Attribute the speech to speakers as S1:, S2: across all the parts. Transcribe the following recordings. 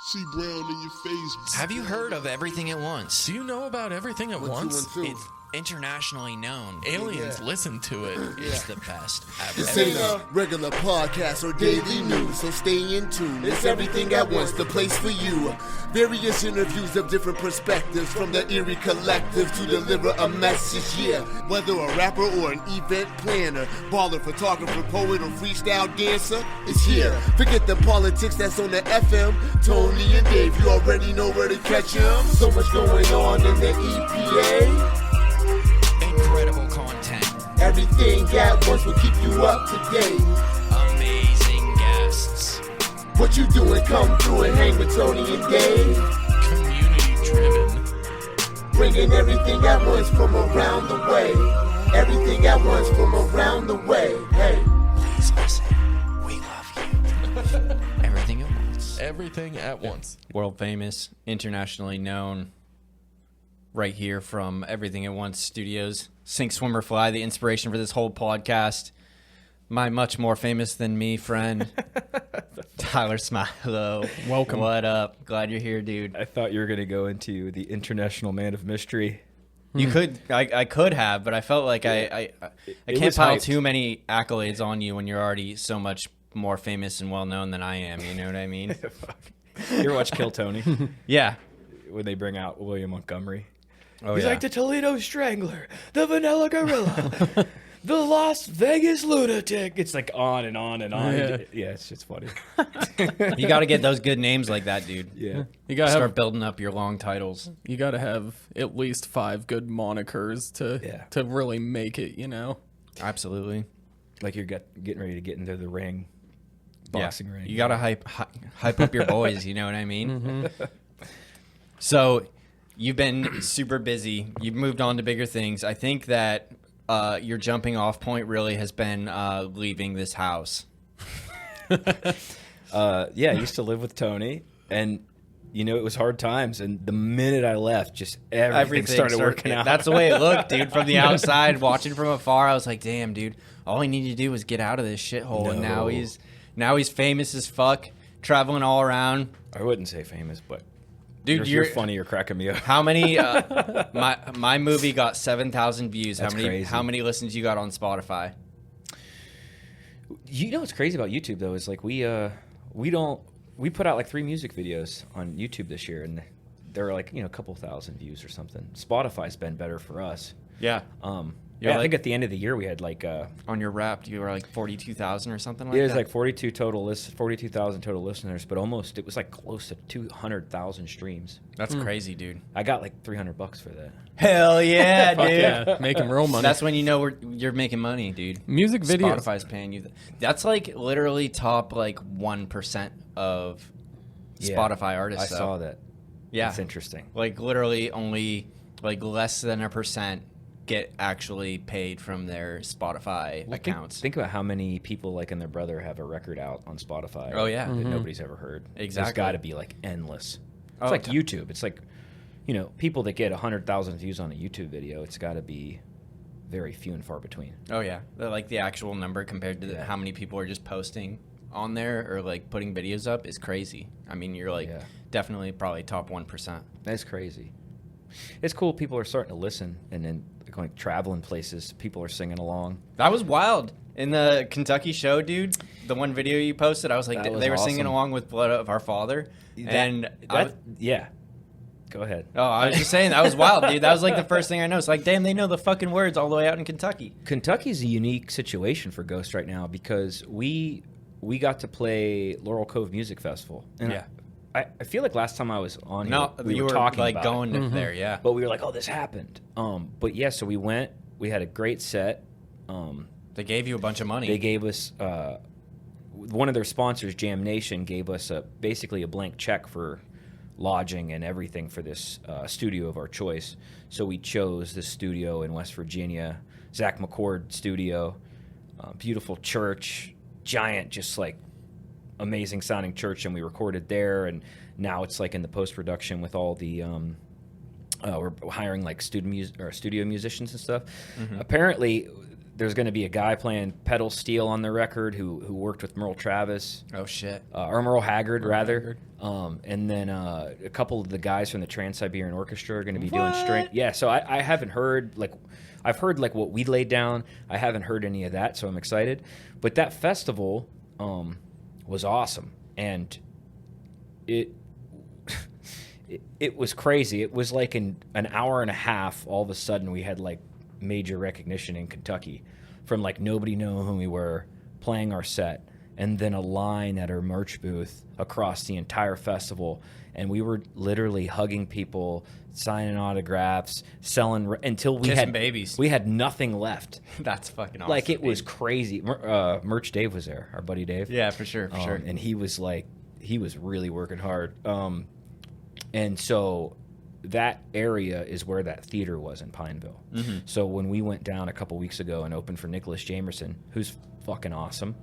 S1: See brown in your face.
S2: Have you heard of Everything at Once?
S3: Do you know about Everything at Once?
S2: It's internationally known.
S3: Aliens listen to it.
S2: It's the best.
S1: This ain't a regular podcast or daily news, so stay in tune. It's Everything at Once, the place for you. Various interviews of different perspectives from the eerie collective to deliver a message, yeah. Whether a rapper or an event planner, baller, photographer, poet, or freestyle dancer, it's here. Forget the politics that's on the FM. Tony and Dave, you already know where to catch them. So much going on in the EPA.
S2: Incredible content.
S1: Everything at Once will keep you up to date.
S2: Amazing guests.
S1: What you doing? Come through and hang with Tony and Dave.
S3: Community driven.
S1: Bringing everything at once from around the way. Everything at once from around the way. Hey.
S2: Please listen. We love you. Everything at Once.
S3: Everything at Once.
S2: World famous, internationally known. Right here from Everything at Once Studios. Sink, Swim, or Fly, the inspiration for this whole podcast. My much more famous than me friend, Tyler Smilo.
S3: Welcome.
S2: What up? Glad you're here, dude.
S4: I thought you were going to go into the International Man of Mystery.
S2: You could, I could have, but I felt like I can't pile too many accolades on you when you're already so much more famous and well known than I am. You know what I mean?
S4: You ever watch Kill Tony?
S2: Yeah.
S4: When they bring out William Montgomery.
S2: Oh,
S4: He's
S2: yeah.
S4: like the Toledo Strangler, the Vanilla Gorilla, the Las Vegas Lunatic. It's like on and on and on. Yeah, it's just funny.
S2: You got to get those good names like that, dude.
S4: Yeah.
S3: You gotta
S2: Start
S3: have,
S2: building up your long titles.
S3: you gotta have at least 5 good monikers to really make it. You know.
S2: Absolutely.
S4: Like you're getting ready to get into the ring, boxing ring.
S2: You got to hype up your boys. You know what I mean? So you've been super busy. You've moved on to bigger things. I think that your jumping off point really has been leaving this house.
S4: I used to live with Tony, and you know it was hard times. And the minute I left, just everything started working out.
S2: That's the way it looked, dude. From the outside, watching from afar, I was like, "Damn, dude! All he needed to do was get out of this shithole."
S4: No.
S2: And now he's famous as fuck, traveling all around.
S4: I wouldn't say famous, but
S2: Dude,
S4: you're funny. You're cracking me up.
S2: How many? My movie got 7,000 views.
S4: That's crazy.
S2: How many listens you got on Spotify?
S4: You know what's crazy about YouTube though is like we put out like 3 music videos on YouTube this year, and they're like a couple thousand views or something. Spotify's been better for us.
S2: Yeah.
S4: I think at the end of the year we had like
S2: On your Wrapped, you were like 42,000 or something like
S4: it
S2: that.
S4: was like 42,000 total listeners, but almost it was like close to 200,000 streams.
S2: That's crazy, dude.
S4: I got like $300 for that.
S2: Hell yeah,
S3: Fuck
S2: dude.
S3: yeah, making real money.
S2: That's when you know you're making money, dude.
S3: Music videos.
S2: Spotify's paying you. That's like literally top like 1% of
S4: Yeah,
S2: Spotify artists.
S4: I saw that.
S2: Yeah,
S4: That's interesting.
S2: Like literally only like less than 1% get actually paid from their Spotify accounts.
S4: Think about how many people like and their brother have a record out on Spotify.
S2: Oh, yeah.
S4: that nobody's ever heard.
S2: Exactly.
S4: There's got to be like endless. It's
S2: Oh,
S4: like YouTube. It's like people that get 100,000 views on a YouTube video. It's got to be very few and far between.
S2: Oh yeah, like the actual number compared to how many people are just posting on there or like putting videos up is crazy. I mean, you're like definitely probably top 1%.
S4: That's crazy. It's cool. People are starting to listen, and then going traveling places. People are singing along.
S2: That was wild in the Kentucky show, dude. The one video you posted, I was like,
S4: That was
S2: they were singing
S4: awesome.
S2: along with "Blood of Our Father,"
S4: Yeah. Go ahead.
S2: I was just saying that was wild, dude. That was like the first thing I noticed. Like, damn, they know the fucking words all the way out in Kentucky.
S4: Kentucky's a unique situation for Ghost right now because we got to play Laurel Cove Music Festival. And
S2: Yeah.
S4: I feel like last time I was on here,
S2: No,
S4: we
S2: you
S4: were
S2: were
S4: talking
S2: like
S4: about
S2: going
S4: it.
S2: there, yeah.
S4: But we were like, oh, this happened. But yeah, so we went. We had a great set.
S2: They gave you a bunch of money.
S4: They gave us one of their sponsors, Jam Nation, gave us basically a blank check for lodging and everything for this studio of our choice. So we chose this studio in West Virginia, Zach McCord studio, beautiful church, giant, just like amazing sounding church, and we recorded there. And now it's like in the post production with all the we're hiring like studio musicians and stuff. Apparently there's going to be a guy playing pedal steel on the record who worked with Merle Travis.
S2: Oh shit.
S4: Or Merle Haggard, rather. And then a couple of the guys from the Trans-Siberian Orchestra are going to be doing string. Yeah, so I haven't heard, like, I've heard, like, what we laid down. I haven't heard any of that, so I'm excited. But that festival was awesome. And it was crazy. It was like in an hour and a half, all of a sudden we had, like, major recognition in Kentucky from, like, nobody knowing who we were, playing our set, and then a line at our merch booth across the entire festival. And we were literally hugging people, signing autographs, selling until we
S2: Kissing
S4: had
S2: babies.
S4: We had nothing left.
S2: That's fucking awesome.
S4: Like, it was crazy. Merch Dave was there, our buddy Dave.
S2: Yeah, for sure, for sure.
S4: And he was like, he was really working hard. And so that area is where that theater was in Pineville. Mm-hmm. So when we went down a couple weeks ago and opened for Nicholas Jamerson, who's fucking awesome,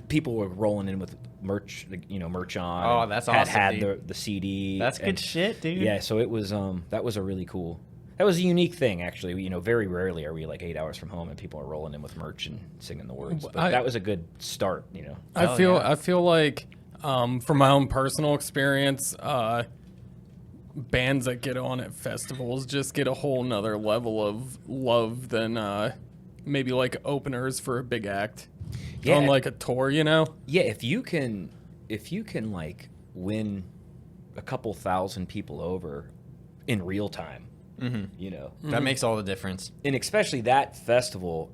S4: people were rolling in with merch, merch on.
S2: Oh, that's awesome.
S4: Had the CD.
S2: That's good shit, dude.
S4: Yeah, so it was that was a really cool. That was a unique thing, actually. Very rarely are we like 8 hours from home and people are rolling in with merch and singing the words. But that was a good start,
S3: I feel like, from my own personal experience, bands that get on at festivals just get a whole nother level of love than maybe like openers for a big act. Yeah. On like a tour, Yeah,
S4: if you can like win a couple thousand people over in real time,
S2: that makes all the difference.
S4: And especially that festival,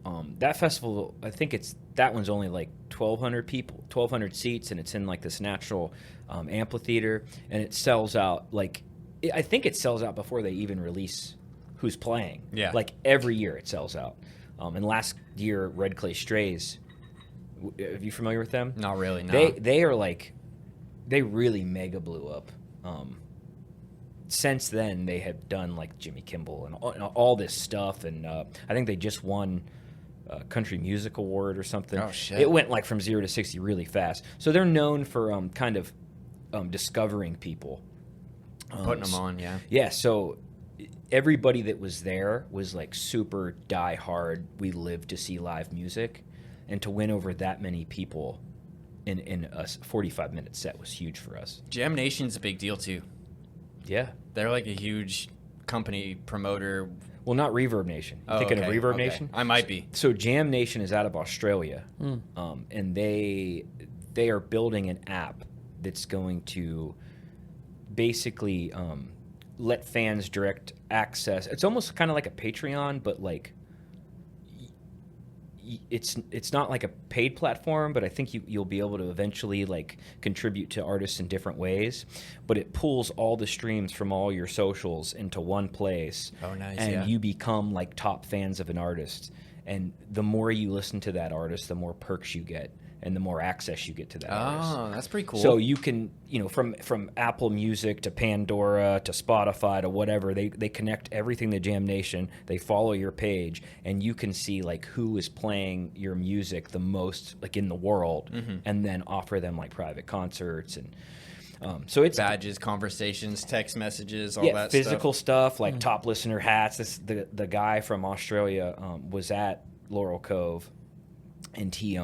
S4: I think that one's only like 1,200 people, 1,200 seats, and it's in like this natural amphitheater, and it sells out I think it sells out before they even release who's playing.
S2: Yeah,
S4: like every year it sells out. And last year, Red Clay Strays. Are you familiar with them?
S2: Not really. No.
S4: They are like, they really mega blew up. Since then, they have done like Jimmy Kimmel and all this stuff, and I think they just won a Country Music Award or something.
S2: Oh shit!
S4: It went like from 0 to 60 really fast. So they're known for kind of discovering people,
S2: putting them on. Yeah.
S4: Yeah. So everybody that was there was like super diehard. We live to see live music, and to win over that many people in a 45-minute set was huge for us.
S2: Jam Nation's a big deal too.
S4: Yeah.
S2: They're like a huge company promoter.
S4: Well, not Reverb Nation. You thinking of Reverb Nation?
S2: I might be.
S4: So Jam Nation is out of Australia, and they are building an app that's going to basically let fans direct access. It's almost kind of like a Patreon, but like it's not like a paid platform, but I think you'll be able to eventually like contribute to artists in different ways. But it pulls all the streams from all your socials into one place.
S2: Oh, nice!
S4: And you become like top fans of an artist. And the more you listen to that artist, the more perks you get, and the more access you get to that artist.
S2: Oh, that's pretty cool.
S4: So you can, from Apple Music to Pandora to Spotify to whatever, they connect everything to Jam Nation. They follow your page, and you can see like who is playing your music the most, like in the world, and then offer them like private concerts and. So it's
S2: badges, conversations, text messages, all that
S4: physical stuff like top listener hats. The guy from Australia was at Laurel Cove, and he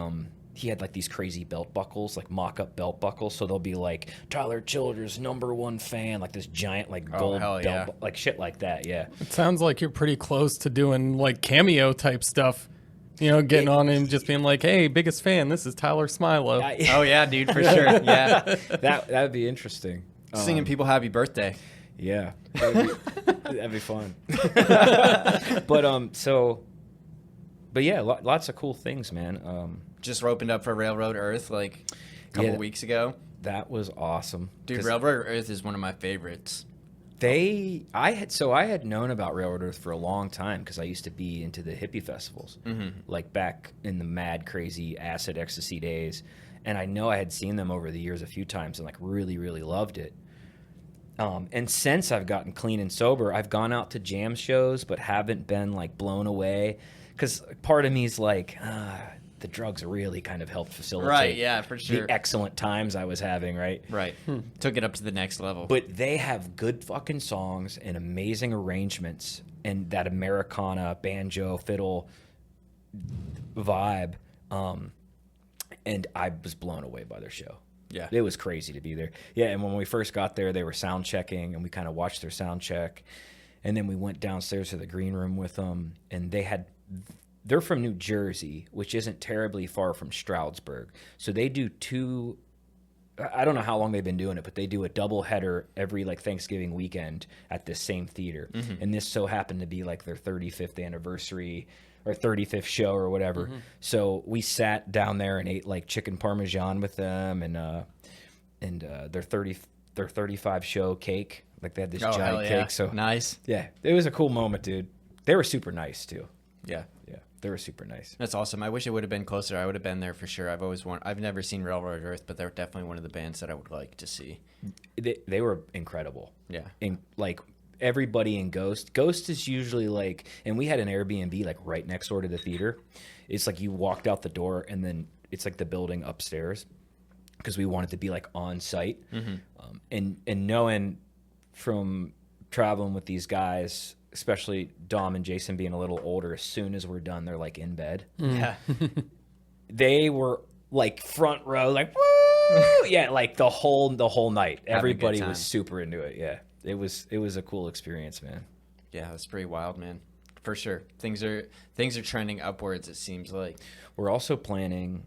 S4: had like these crazy belt buckles, like mock-up belt buckles. So they'll be like Tyler Childers' #1 fan, like this giant like gold belt, like shit like that. Yeah,
S3: it sounds like you're pretty close to doing like cameo type stuff. Getting on and just being like, "Hey, biggest fan. This is Tyler Smilo."
S2: Oh yeah, dude, for sure. Yeah,
S4: that'd be interesting.
S2: Singing people happy birthday.
S4: Yeah, that'd be fun. But yeah, lots of cool things, man.
S2: Just opened up for Railroad Earth like a couple weeks ago.
S4: That was awesome,
S2: dude. Railroad Earth is one of my favorites.
S4: I had known about Railroad Earth for a long time because I used to be into the hippie festivals, like back in the mad, crazy acid ecstasy days, and I know I had seen them over the years a few times and like really, really loved it. And since I've gotten clean and sober, I've gone out to jam shows, but haven't been like blown away because part of me is like, the drugs really kind of helped facilitate
S2: for sure.
S4: the excellent times I was having, right?
S2: Took it up to the next level.
S4: But they have good fucking songs and amazing arrangements, and that Americana banjo fiddle vibe. And I was blown away by their show.
S2: Yeah.
S4: It was crazy to be there. Yeah, and when we first got there, they were sound checking, and we kind of watched their sound check. And then we went downstairs to the green room with them, and they're from New Jersey, which isn't terribly far from Stroudsburg. So they do I don't know how long they've been doing it, but they do a double header every like Thanksgiving weekend at this same theater. Mm-hmm. And this so happened to be like their 35th anniversary or 35th show or whatever. Mm-hmm. So we sat down there and ate like chicken parmesan with them and their 35 show cake. Like they had this giant cake. So
S2: nice.
S4: Yeah, it was a cool moment, dude. They were super nice too.
S2: Yeah.
S4: Yeah, they were super nice.
S2: That's awesome. I wish it would have been closer. I would have been there for sure. I've never seen Railroad Earth, but they're definitely one of the bands that I would like to see.
S4: They were incredible.
S2: Yeah.
S4: And like everybody in Ghost is usually like, and we had an Airbnb like right next door to the theater. It's like you walked out the door and then it's like the building upstairs because we wanted to be like on site. Mm-hmm. And knowing from traveling with these guys, especially Dom and Jason being a little older, as soon as we're done, they're like in bed.
S2: Yeah.
S4: They were like front row, like, woo! Yeah, like the whole night. Everybody was super into it. Yeah. It was a cool experience, man.
S2: Yeah, that's pretty wild, man. For sure. Things are trending upwards, it seems like.
S4: We're also planning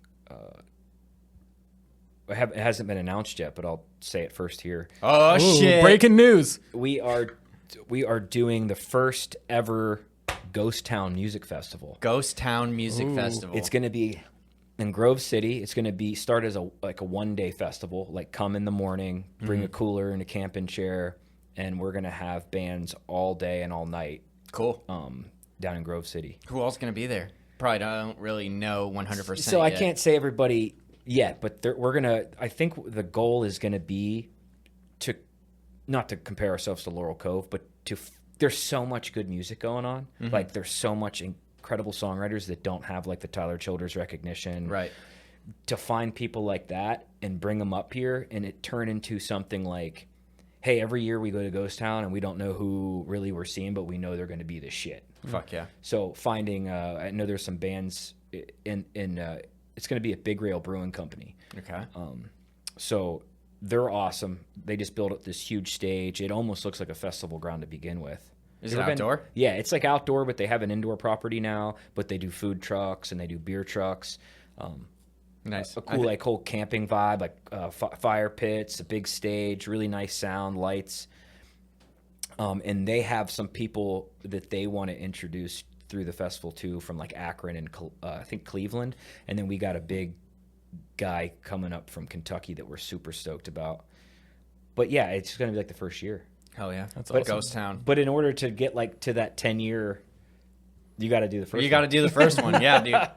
S4: it hasn't been announced yet, but I'll say it first here.
S2: Oh, shit.
S3: Breaking news.
S4: We are doing the first ever Ghost Town Music Festival.
S2: Ghost Town Music Festival.
S4: It's going to be in Grove City. It's going to start as a 1-day festival. Like come in the morning, bring a cooler and a camping chair, and we're going to have bands all day and all night.
S2: Cool.
S4: Down in Grove City.
S2: Who else going to be there? Probably don't really know 100%.
S4: So I can't say everybody yet, but we're going to. I think the goal is going to be to not to compare ourselves to Laurel Cove, but there's so much good music going on. Mm-hmm. Like there's so much incredible songwriters that don't have like the Tyler Childers recognition.
S2: Right.
S4: To find people like that and bring them up here and it turn into something like, hey, every year we go to Ghost Town and we don't know who really we're seeing, but we know they're going to be the shit.
S2: Fuck yeah.
S4: So finding, I know there's some bands in it's going to be at Big Rail Brewing Company.
S2: Okay.
S4: So they're awesome. They just built up this huge stage. It almost looks like a festival ground to begin with.
S2: Is it outdoor?
S4: Yeah, it's like outdoor, but they have an indoor property now. But they do food trucks and they do beer trucks.
S2: Nice.
S4: A cool like whole camping vibe, like fire pits, a big stage, really nice sound, lights. And they have some people that they want to introduce through the festival too, from like Akron and I think Cleveland. And then we got a big guy coming up from Kentucky that we're super stoked about. But yeah, it's going to be like the first year.
S2: Hell yeah. That's
S4: awesome.
S2: Ghost Town.
S4: But in order to get like to that 10-year, you got to do the first one.
S2: You got to do the first one. Yeah, dude.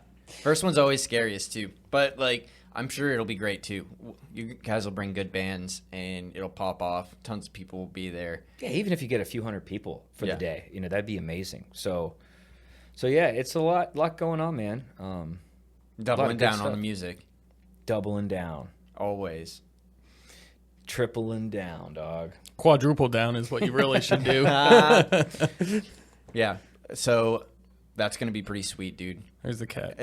S2: First one's always scariest too. But like, I'm sure it'll be great too. You guys will bring good bands and it'll pop off. Tons of people will be there.
S4: Yeah, even if you get a few hundred people for the day, that'd be amazing. So yeah, it's a lot going on, man.
S2: Doubling down on the music.
S4: Doubling down.
S2: Always.
S4: Tripling down, dog.
S3: Quadruple down is what you really should do.
S2: Yeah. So that's going to be pretty sweet, dude.
S3: There's the cat.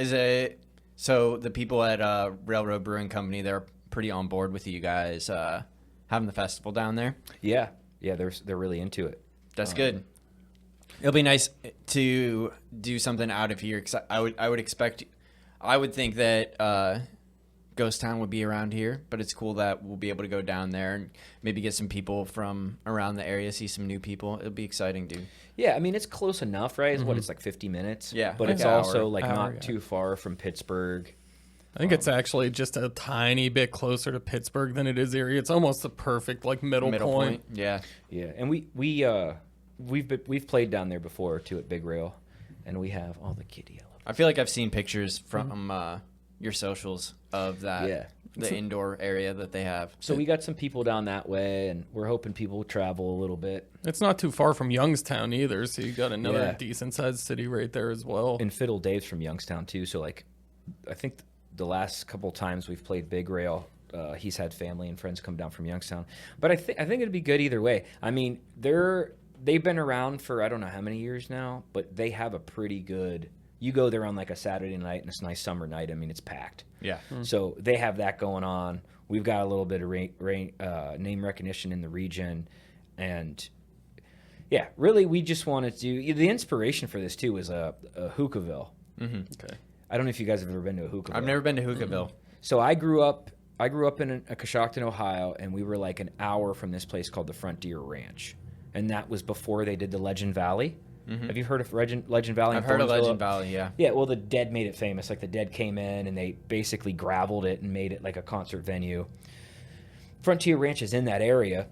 S2: So the people at Railroad Brewing Company, they're pretty on board with you guys having the festival down there?
S4: Yeah, they're really into it.
S2: That's good. It'll be nice to do something out of here, because I would think that Ghost Town would be around here, but it's cool that we'll be able to go down there and maybe get some people from around the area, see some new people. It'll be exciting, dude.
S4: Yeah, I mean, it's close enough, right? It's like 50 minutes.
S2: Yeah.
S4: But it's also not too far from Pittsburgh.
S3: I think it's actually just a tiny bit closer to Pittsburgh than it is Erie. It's almost the perfect like middle point.
S2: Yeah.
S4: Yeah, and we've played down there before too at Big Rail, and we have all the kitty.
S2: I feel like I've seen pictures from your socials of that.
S4: Yeah.
S2: The indoor area that they have.
S4: So we got some people down that way, and we're hoping people will travel a little bit.
S3: It's not too far from Youngstown either, so you got another decent-sized city right there as well.
S4: And Fiddle Dave's from Youngstown too, so like, I think the last couple times we've played Big Rail, he's had family and friends come down from Youngstown. But I think it'd be good either way. I mean, they've been around for I don't know how many years now, but they have a pretty good. You go there on like a Saturday night and it's a nice summer night. I mean, it's packed.
S2: Yeah.
S4: So they have that going on. We've got a little bit of name recognition in the region, and yeah, really, we just wanted to. The inspiration for this too was a Hookahville.
S2: Mm-hmm.
S3: Okay.
S4: I don't know if you guys have ever been to a Hookahville.
S2: I've never been to Hookahville.
S4: So I grew up in Coshocton, Ohio, and we were like an hour from this place called the Frontier Ranch, and that was before they did the Legend Valley. Mm-hmm. Have you heard of Legend Valley?
S2: I've heard of Legend Valley, yeah.
S4: Yeah, well, the Dead made it famous. Like, the Dead came in, and they basically graveled it and made it like a concert venue. Frontier Ranch is in that area,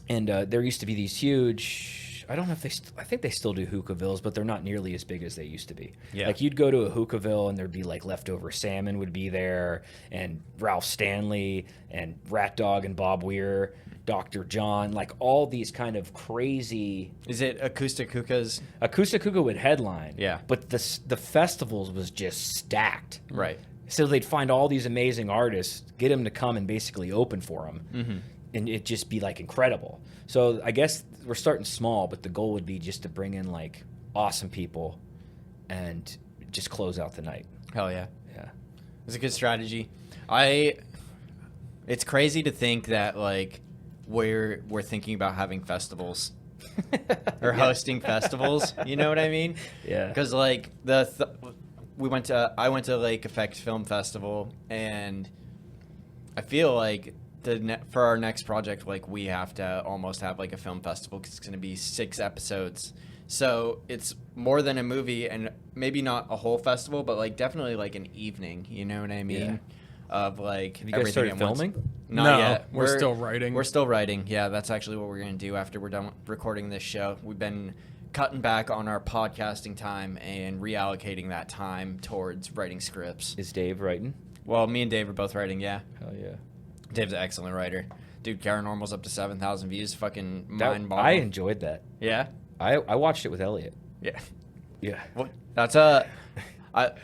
S4: and there used to be these huge... I don't know if they... I think they still do Hookahvilles, but they're not nearly as big as they used to be.
S2: Yeah.
S4: Like, you'd go to a Hookahville, and there'd be, like, leftover salmon would be there, and Ralph Stanley, and Rat Dog and Bob Weir... Dr. John, like all these kind of crazy...
S2: Is it Acoustic Hookahs?
S4: Acoustic Hookah would headline.
S2: Yeah.
S4: But the festivals was just stacked.
S2: Right.
S4: So they'd find all these amazing artists, get them to come and basically open for them.
S2: Mm-hmm.
S4: And it'd just be like incredible. So I guess we're starting small, but the goal would be just to bring in like awesome people and just close out the night.
S2: Hell yeah.
S4: Yeah.
S2: It's a good strategy. It's crazy to think that like we're thinking about having festivals or hosting festivals. You know what I mean?
S4: Yeah.
S2: Because like I went to Lake Effect Film Festival, and I feel like for our next project, like we have to almost have like a film festival because it's going to be 6 episodes. So it's more than a movie, and maybe not a whole festival, but like definitely like an evening. You know what I mean?
S4: Yeah.
S2: Of like
S4: Have you guys started filming?
S2: Not yet.
S3: We're still writing.
S2: We're still writing. Yeah, that's actually what we're going to do after we're done recording this show. We've been cutting back on our podcasting time and reallocating that time towards writing scripts.
S4: Is Dave writing?
S2: Well, me and Dave are both writing, yeah.
S4: Hell yeah.
S2: Dave's an excellent writer. Dude, Paranormal's up to 7,000 views. Fucking
S4: I
S2: mind-boggling.
S4: enjoyed that.
S2: Yeah?
S4: I watched it with Elliot.
S2: Yeah.
S4: Yeah.
S2: What? That's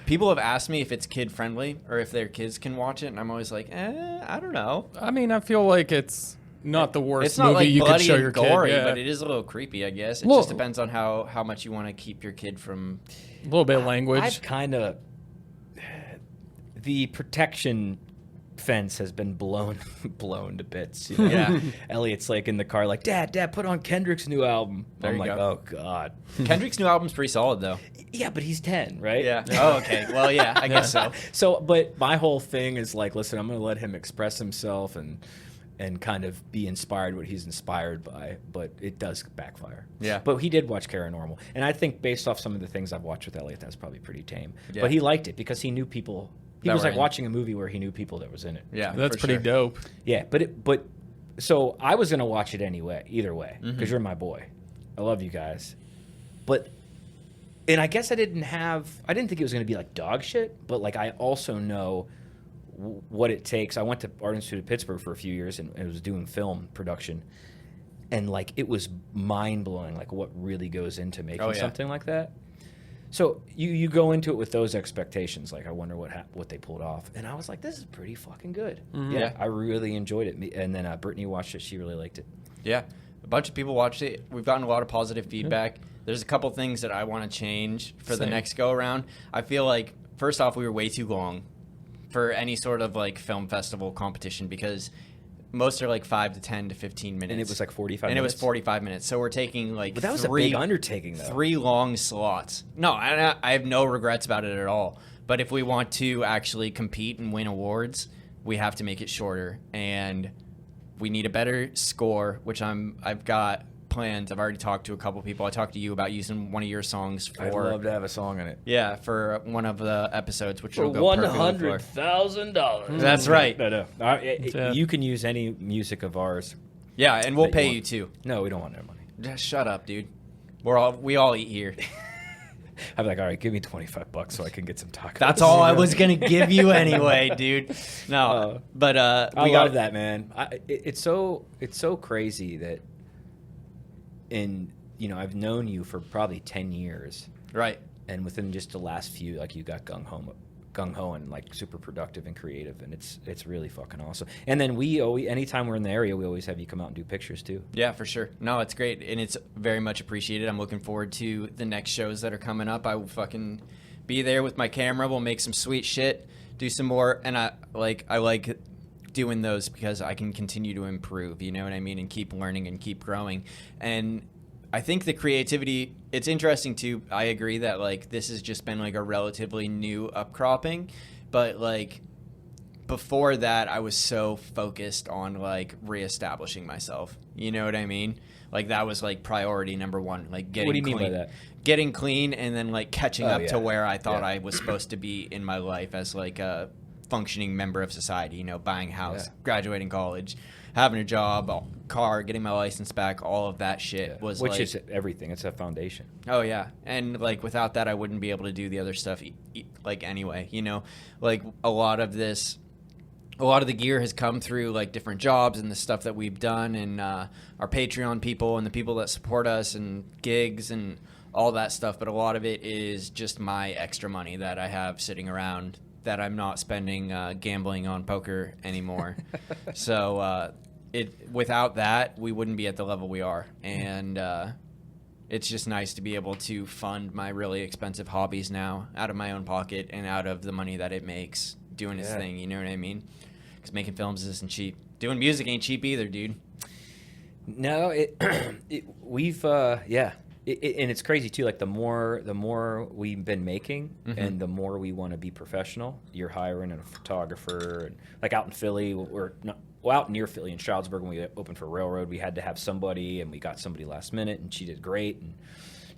S2: people have asked me if it's kid-friendly or if their kids can watch it, and I'm always like, I don't know.
S3: I mean, I feel like it's not the worst
S2: It's not
S3: movie
S2: like
S3: you could
S2: bloody
S3: show
S2: and
S3: your
S2: gory,
S3: kid. Yeah.
S2: but it is a little creepy, I guess. It
S3: Well-
S2: just depends on how much you want to keep your kid from...
S3: A little bit of language.
S4: I've kind of... The protection fence has been blown to bits. You know?
S2: Yeah.
S4: Elliot's like in the car like, Dad, put on Kendrick's new album.
S2: There
S4: I'm
S2: you
S4: like,
S2: go.
S4: oh, God.
S2: Kendrick's new album's pretty solid, though.
S4: Yeah, but he's 10, right?
S2: Yeah. Oh, okay. Well, yeah, I guess so.
S4: So, but my whole thing is like, listen, I'm going to let him express himself and kind of be inspired what he's inspired by, but it does backfire.
S2: Yeah.
S4: But he did watch Paranormal, and I think based off some of the things I've watched with Elliot, that's probably pretty tame.
S2: Yeah.
S4: But he liked it because he knew people. He
S2: That
S4: was
S2: were
S4: like
S2: in it.
S4: watching a movie where he knew people that was in it.
S2: Yeah,
S3: That's
S2: for
S3: pretty
S2: sure.
S3: dope.
S4: Yeah, but so I was gonna watch it anyway, either way, because you're my boy. I love you guys, and I guess I didn't think it was gonna be like dog shit, but like I also know what it takes. I went to Art Institute of Pittsburgh for a few years and was doing film production, and like it was mind blowing, like what really goes into making something like that. So you go into it with those expectations, like I wonder what they pulled off, and I was like, this is pretty fucking good. Yeah, I really enjoyed it. And then Brittany watched it; she really liked it.
S2: Yeah, a bunch of people watched it. We've gotten a lot of positive feedback. There's a couple things that I want to change for the next go around. I feel like first off, we were way too long for any sort of like film festival competition because most are like 5 to 10 to 15 minutes.
S4: And it was like 45
S2: And
S4: minutes.
S2: it was 45 minutes. So we're taking like
S4: But that was a big undertaking, though.
S2: 3 long slots. No, I have no regrets about it at all. But if we want to actually compete and win awards, we have to make it shorter. And we need a better score, which I've got plans. I've already talked to a couple people. I talked to you about using one of your songs for...
S4: I'd love to have a song in it.
S2: Yeah, for one of the episodes, which
S4: For
S2: will go perfectly for.
S4: $100,000.
S2: That's right.
S4: No. You can use any music of ours.
S2: Yeah, and we'll
S4: that
S2: pay
S4: want.
S2: you too.
S4: No, we don't want no money.
S2: Just shut up, dude. We all eat here.
S4: I'm like, all right, give me $25 so I can get some tacos.
S2: That's all I was gonna give you anyway, dude. No, but
S4: I love that, man. It's so crazy that I've known you for probably 10 years.
S2: Right.
S4: And within just the last few, like you got gung gung-ho and like super productive and creative, and it's really fucking awesome. And then anytime we're in the area, we always have you come out and do pictures too.
S2: Yeah, for sure. No, it's great, and it's very much appreciated. I'm looking forward to the next shows that are coming up. I will fucking be there with my camera. We'll make some sweet shit, do some more, and I like doing those because I can continue to improve, you know what I mean, and keep learning and keep growing. And I think the creativity, it's interesting too. I agree that like this has just been like a relatively new upcropping, but like before that I was so focused on like reestablishing myself, you know what I mean? Like that was like priority number one, like getting
S4: What do you
S2: clean.
S4: mean by that?
S2: Getting clean, and then like catching up to where I thought
S4: Yeah.
S2: I was supposed to be in my life as like a functioning member of society, you know, buying a house, graduating college, having a job, car, getting my license back, all of that shit was
S4: Which
S2: like,
S4: is everything. It's a foundation.
S2: oh yeah. And like without that I wouldn't be able to do the other stuff like anyway, you know, like a lot of the gear has come through like different jobs and the stuff that we've done, and our Patreon people and the people that support us and gigs and all that stuff. But a lot of it is just my extra money that I have sitting around that I'm not spending gambling on poker anymore. So without that, we wouldn't be at the level we are. And it's just nice to be able to fund my really expensive hobbies now out of my own pocket and out of the money that it makes doing its thing. You know what I mean? Because making films isn't cheap. Doing music ain't cheap either, dude.
S4: No, we've and it's crazy too. Like the more we've been making, and the more we want to be professional. You're hiring a photographer, and like out in Philly, out near Philly in Stroudsburg when we opened for Railroad, we had to have somebody, and we got somebody last minute, and she did great. And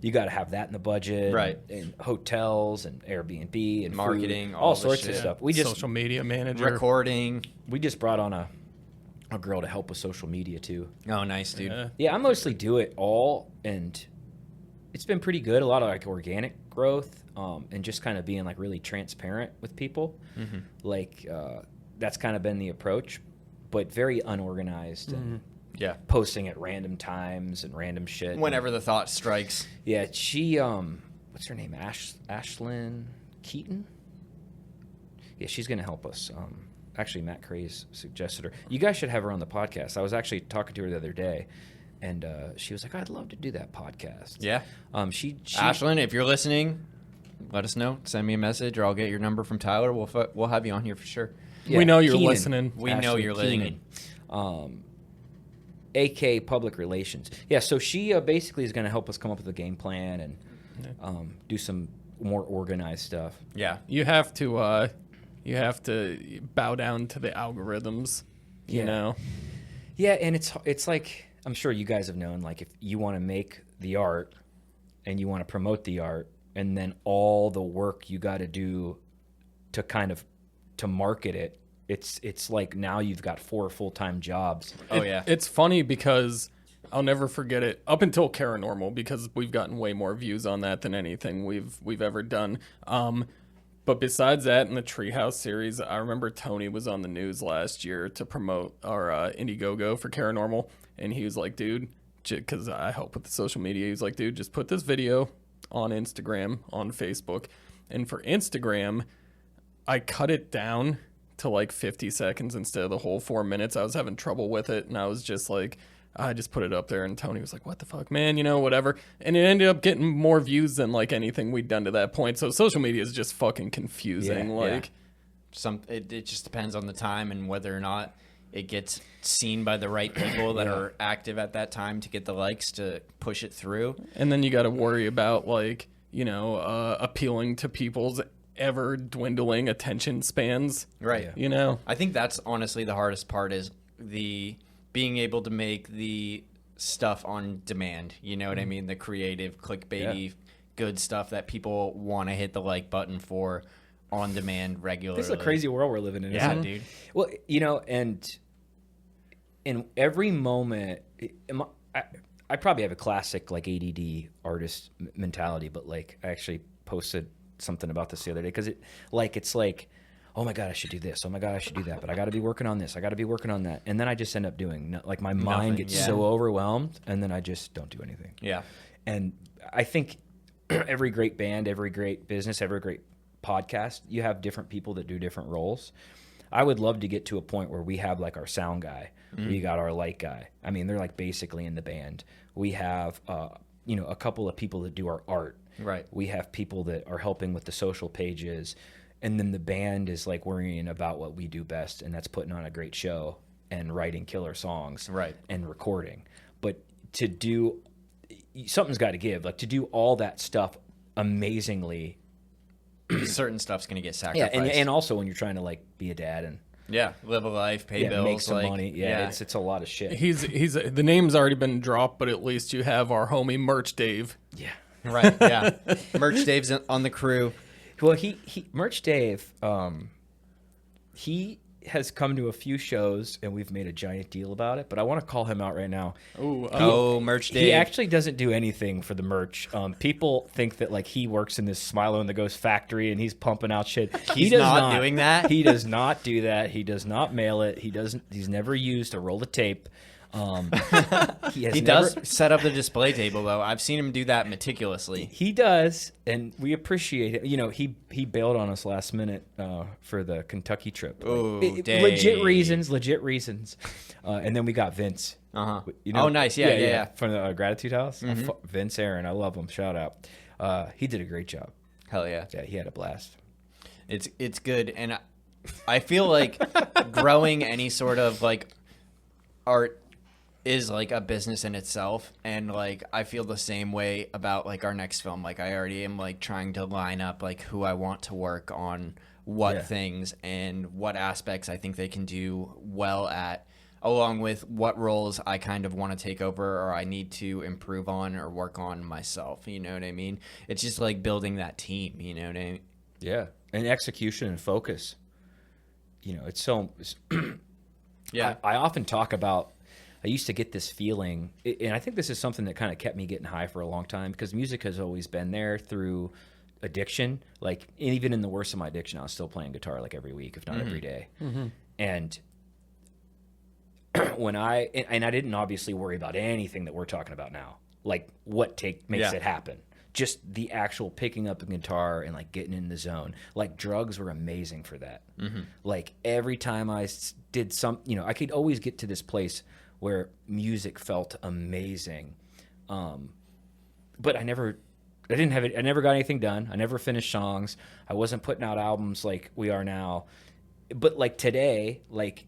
S4: you got to have that in the budget,
S2: right?
S4: And hotels and Airbnb and
S2: marketing,
S4: food, all sorts of stuff. We just
S3: social media manager,
S2: recording.
S4: We just brought on a girl to help with social media too.
S2: Oh, nice, dude.
S4: Yeah, I mostly do it all, and it's been pretty good. A lot of like organic growth, and just kind of being like really transparent with people. Like that's kind of been the approach, but very unorganized and posting at random times and random shit.
S2: Whenever the thought strikes.
S4: Yeah, she what's her name? Ashlyn Keaton. Yeah, she's gonna help us. Actually, Matt Craze suggested her. You guys should have her on the podcast. I was actually talking to her the other day, and she was like, "I'd love to do that podcast."
S2: Yeah.
S4: She
S2: Ashlyn, if you're listening, let us know. Send me a message, or I'll get your number from Tyler. We'll have you on here for sure.
S4: Yeah,
S3: we know you're
S4: Keenan.
S3: listening.
S2: We know you're listening.
S4: AK Public Relations. Yeah, so she basically is going to help us come up with a game plan and do some more organized stuff.
S2: Yeah.
S3: You have to bow down to the algorithms, you know?
S4: Yeah, and it's like, I'm sure you guys have known, like if you want to make the art and you want to promote the art, and then all the work you got to do to kind of to market it, it's like now you've got 4 full-time jobs.
S2: Oh yeah.
S3: It's funny because I'll never forget it up until Paranormal, because we've gotten way more views on that than anything we've ever done. But besides that, in the Treehouse series, I remember Tony was on the news last year to promote our Indiegogo for Paranormal, and he was like, dude, because I help with the social media, he was like, dude, just put this video on Instagram, on Facebook. And for Instagram, I cut it down to like 50 seconds instead of the whole 4 minutes. I was having trouble with it, and I was just like, I just put it up there, and Tony was like, what the fuck, man, you know, whatever. And it ended up getting more views than like anything we'd done to that point. So social media is just fucking confusing.
S2: It just depends on the time and whether or not it gets seen by the right people that are active at that time to get the likes to push it through.
S3: And then you got to worry about like, you know, appealing to people's ever dwindling attention spans.
S2: Right.
S3: You know,
S2: I think that's honestly the hardest part, is the being able to make the stuff on demand. You know what I mean? The creative, clickbaity, good stuff that people want to hit the like button for on demand regularly.
S4: This is a crazy world we're living in.
S2: Yeah,
S4: isn't it?
S2: dude.
S4: Well, you know, and in every moment, I probably have a classic like ADD artist mentality, but like I actually posted something about this the other day, because it's like, oh my God, I should do this. Oh my God, I should do that. But I got to be working on this. I got to be working on that. And then I just end up doing, like my mind gets so overwhelmed, and then I just don't do anything.
S2: Yeah.
S4: And I think every great band, every great business, every great podcast, you have different people that do different roles. I would love to get to a point where we have like our sound guy, we got our light guy. I mean, they're like basically in the band. We have, a couple of people that do our art.
S2: Right.
S4: We have people that are helping with the social pages. And then the band is like worrying about what we do best, and that's putting on a great show and writing killer songs
S2: Right.
S4: and recording. But to do, something's got to give. Like to do all that stuff amazingly.
S2: Certain stuff's going to get
S4: Yeah,
S2: sacrificed.
S4: and also when you're trying to like be a dad and
S2: live a life, pay bills,
S4: make some
S2: like,
S4: money. Yeah, it's a lot of shit.
S3: He's the name's already been dropped, but at least you have our homie Merch Dave.
S4: Yeah.
S2: Right, yeah. Merch Dave's on the crew.
S4: Well, he Merch Dave, he has come to a few shows, and we've made a giant deal about it. But I want to call him out right now.
S2: Merch Dave.
S4: He actually doesn't do anything for the merch. People think that like he works in this Smilo and the Ghost factory, and he's pumping out shit.
S2: He's not doing that?
S4: He does not do that. He does not mail it. He's never used a roll of tape. He
S2: does set up the display table, though. I've seen him do that meticulously.
S4: He does, and we appreciate it. You know, he bailed on us last minute for the Kentucky trip.
S2: Oh,
S4: legit reasons. And then we got Vince.
S2: Uh-huh.
S4: You know,
S2: Oh, nice. Yeah.
S4: From the Gratitude House. Vince Aaron, I love him. Shout out. He did a great job.
S2: Hell yeah.
S4: Yeah, he had a blast.
S2: It's good, and I feel like growing any sort of like art is like a business in itself, and like I feel the same way about like our next film. Like I already am like trying to line up like who I want to work on what things and what aspects I think they can do well at, along with what roles I kind of want to take over or I need to improve on or work on myself. You know what I mean? It's just like building that team. You know what I mean?
S4: Yeah, and execution and focus. You know, it's so.
S2: Yeah.
S4: I often talk about. I used to get this feeling, and I think this is something that kind of kept me getting high for a long time, because music has always been there through addiction. Like, even in the worst of my addiction, I was still playing guitar like every week, if not every day. And when I didn't obviously worry about anything that we're talking about now, like what makes it happen. Just the actual picking up a guitar and like getting in the zone. Like drugs were amazing for that. Like every time I did I could always get to this place where music felt amazing. But I never got anything done. I never finished songs. I wasn't putting out albums like we are now. But like today, like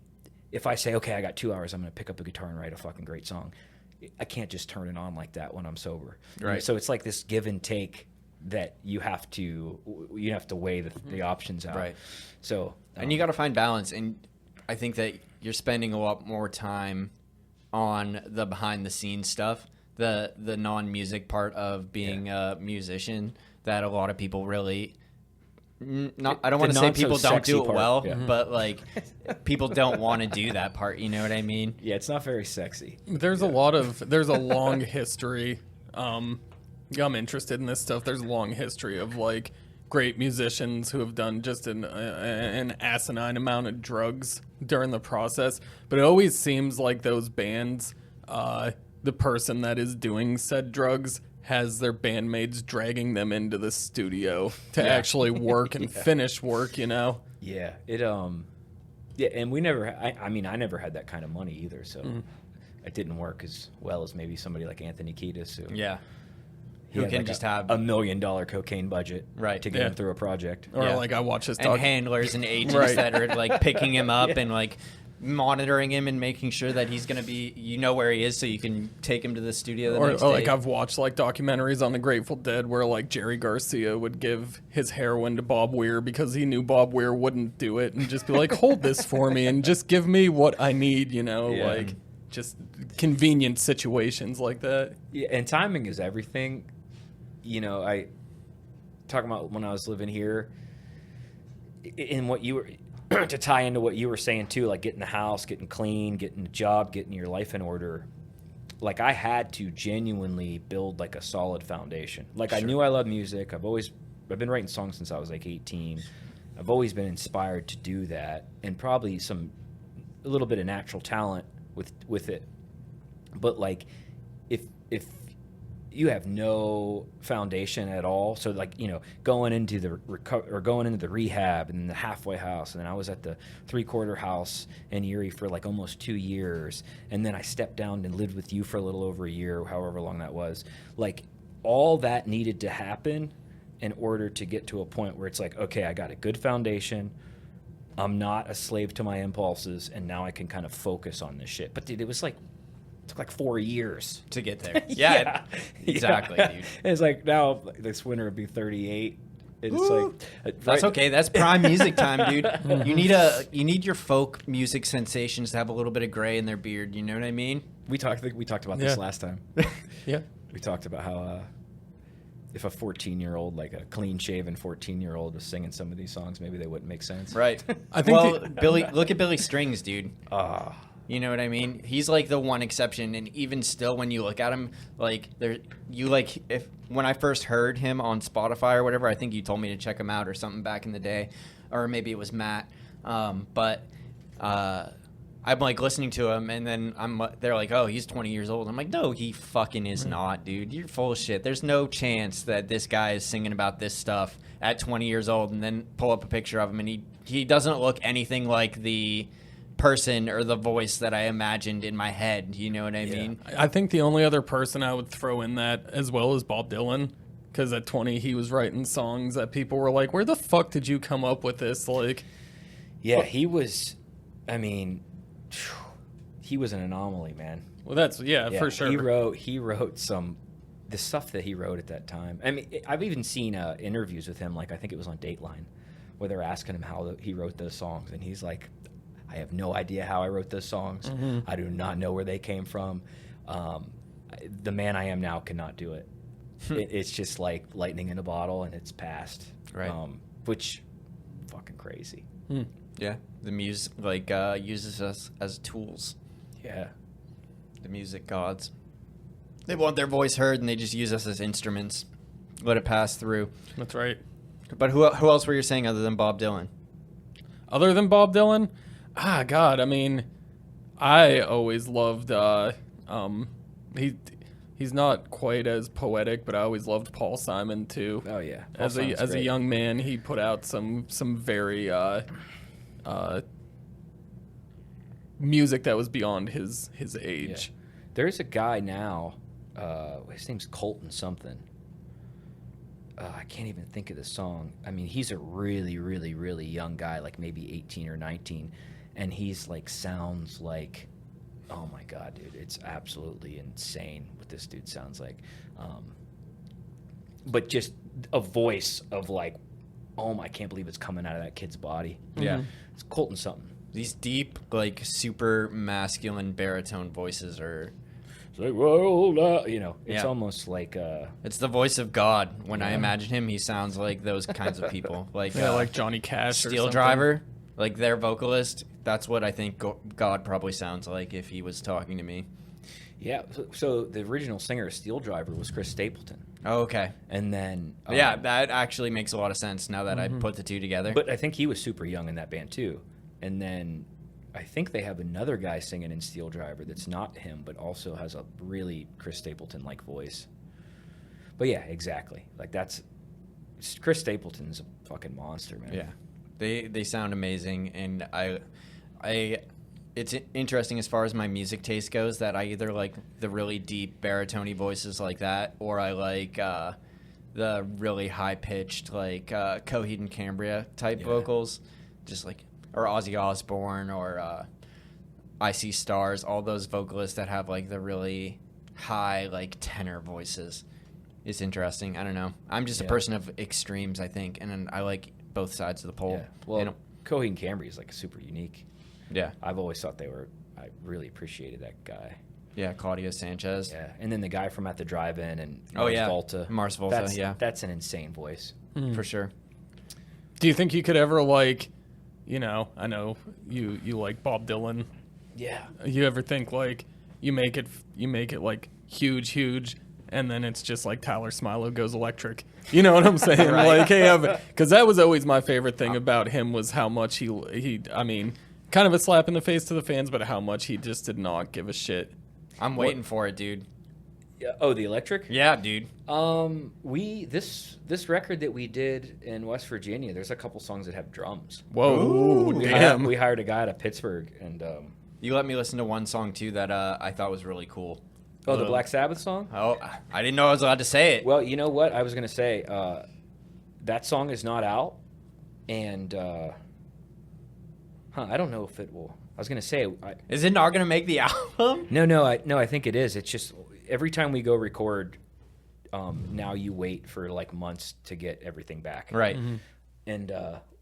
S4: if I say, okay, I got 2 hours, I'm going to pick up a guitar and write a fucking great song. I can't just turn it on like that when I'm sober.
S2: Right.
S4: So it's like this give and take that you have to weigh the options out.
S2: Right.
S4: So,
S2: and you got to find balance. And I think that you're spending a lot more time on the behind the scenes stuff, the non-music part of being a musician that a lot of people really I don't want to say people don't do it well, but like people don't want to do that part, you know what I mean?
S4: Yeah, it's not very sexy.
S3: There's a long history. I'm interested in this stuff. There's a long history of like great musicians who have done just an asinine amount of drugs during the process. But it always seems like those bands, the person that is doing said drugs has their bandmates dragging them into the studio to actually work and finish work, you know?
S4: Yeah. And we never, I never had that kind of money either. So it didn't work as well as maybe somebody like Anthony Kiedis. Who,
S2: who can like just have
S4: $1 million cocaine budget
S2: right
S4: to get him through a project.
S3: Or like I watch this
S2: and handlers and agents that are like picking him up and like monitoring him and making sure that he's going to be, you know, where he is so you can take him to the studio the next day.
S3: Like I've watched like documentaries on the Grateful Dead where like Jerry Garcia would give his heroin to Bob Weir because he knew Bob Weir wouldn't do it, and just be like, hold this for me and just give me what I need, you know, like just convenient situations like that.
S4: Yeah, and timing is everything. You know, I talking about when I was living here in what you were to tie into what you were saying too, like getting the house, getting clean, getting a job, getting your life in order. Like I had to genuinely build like a solid foundation. Like I knew I loved music. I've been writing songs since I was like 18. I've always been inspired to do that, and probably a little bit of natural talent with it. But like if you have no foundation at all. So like, you know, going into the rehab and then the halfway house, and then I was at the 3/4 house in Erie for like almost 2 years, and then I stepped down and lived with you for a little over a year, however long that was. Like, all that needed to happen in order to get to a point where it's like, okay, I got a good foundation. I'm not a slave to my impulses, and now I can kind of focus on this shit. But dude, it took like 4 years
S2: to get there. Yeah, exactly, dude.
S4: It's like now this winter would be 38. It's like
S2: that's okay. That's prime music time, dude. You need your folk music sensations to have a little bit of gray in their beard. You know what I mean?
S4: We talked about this last time.
S3: Yeah,
S4: we talked about how if a 14-year-old, like a clean-shaven 14-year-old, was singing some of these songs, maybe they wouldn't make sense.
S2: Right.
S3: I think
S2: look at Billy Strings, dude. You know what I mean? He's like the one exception, and even still, when you look at him, like when I first heard him on Spotify or whatever, I think you told me to check him out or something back in the day, or maybe it was Matt. But I'm like listening to him, and then they're like, "Oh, he's 20 years old." I'm like, "No, he fucking is not, dude. You're full of shit. There's no chance that this guy is singing about this stuff at 20 years old." And then pull up a picture of him, and he doesn't look anything like the person or the voice that I imagined in my head. You know what I mean?
S3: I think the only other person I would throw in that as well is Bob Dylan, because at 20 he was writing songs that people were like, "Where the fuck did you come up with this?" Like,
S4: yeah, he was. I mean, he was an anomaly, man.
S3: Well, that's for sure.
S4: He wrote the stuff that he wrote at that time. I mean, I've even seen interviews with him, like I think it was on Dateline, where they're asking him how he wrote those songs, and he's like, I have no idea how I wrote those songs. Mm-hmm. I do not know where they came from. The man I am now cannot do it. It's just like lightning in a bottle, and it's past.
S2: Right.
S4: Which, fucking crazy.
S2: Yeah. The music uses us as tools.
S4: Yeah.
S2: The music gods. They want their voice heard, and they just use us as instruments. Let it pass through.
S3: That's right. But
S2: who else were you saying other than Bob Dylan?
S3: Other than Bob Dylan? God, I mean, I always loved, he's not quite as poetic, but I always loved Paul Simon too.
S4: Oh yeah.
S3: As a young man, he put out some very, music that was beyond his age.
S4: Yeah. There's a guy now, his name's Colton something. I can't even think of the song. I mean, he's a really, really, really young guy, like maybe 18 or 19. And he's like, sounds like, oh my God, dude, it's absolutely insane what this dude sounds like. But just a voice of like, I can't believe it's coming out of that kid's body.
S2: Yeah.
S4: Mm-hmm. It's Colton something.
S2: These deep, like super masculine baritone voices are...
S4: It's like, well, it's almost like...
S2: it's the voice of God. When I imagine him, he sounds like those kinds of people. Like
S3: like Johnny Cash
S2: Steel
S3: or something.
S2: Driver, like their vocalist. That's what I think God probably sounds like if he was talking to me.
S4: Yeah, so the original singer of Steel Driver was Chris Stapleton.
S2: Oh, okay.
S4: And then...
S2: that actually makes a lot of sense now that I put the two together.
S4: But I think he was super young in that band, too. And then I think they have another guy singing in Steel Driver that's not him, but also has a really Chris Stapleton-like voice. But yeah, exactly. Like Chris Stapleton's a fucking monster, man.
S2: Yeah. They sound amazing, and it's interesting as far as my music taste goes that I either like the really deep baritone voices like that, or I like the really high pitched like Coheed and Cambria type vocals, just like, or Ozzy Osbourne or I See Stars, all those vocalists that have like the really high like tenor voices. It's interesting. I don't know. I'm just a person of extremes, I think, and I like both sides of the pole.
S4: Yeah. Well, Coheed and Cambria is like super unique.
S2: Yeah.
S4: I've always thought I really appreciated that guy.
S2: Yeah, Claudio Sanchez.
S4: Yeah, and then the guy from At the Drive-In and
S2: Volta. Mars Volta,
S4: That's an insane voice.
S2: For sure.
S3: Do you think you could ever like, I know you like Bob Dylan.
S4: Yeah.
S3: You ever think like you make it like huge, and then it's just like Tyler Smilo goes electric. You know what I'm saying?
S2: Right.
S3: Like, hey, because that was always my favorite thing about him was how much he I mean, kind of a slap in the face to the fans, but how much he just did not give a shit.
S2: I'm waiting for it, dude.
S4: Oh, the electric?
S2: Yeah, dude.
S4: We this record that we did in West Virginia, there's a couple songs that have drums.
S3: Whoa,
S2: Ooh,
S3: damn.
S4: We hired a guy out of Pittsburgh, and
S2: You let me listen to one song too that I thought was really cool.
S4: the Black Sabbath song.
S2: Oh, I didn't know I was allowed to say it.
S4: Well, you know what I was gonna say. That song is not out, and I don't know if it will. I was gonna say,
S2: Is it not gonna make the album?
S4: no, I think it is. It's just every time we go record, now you wait for like months to get everything back.
S2: Right.
S4: And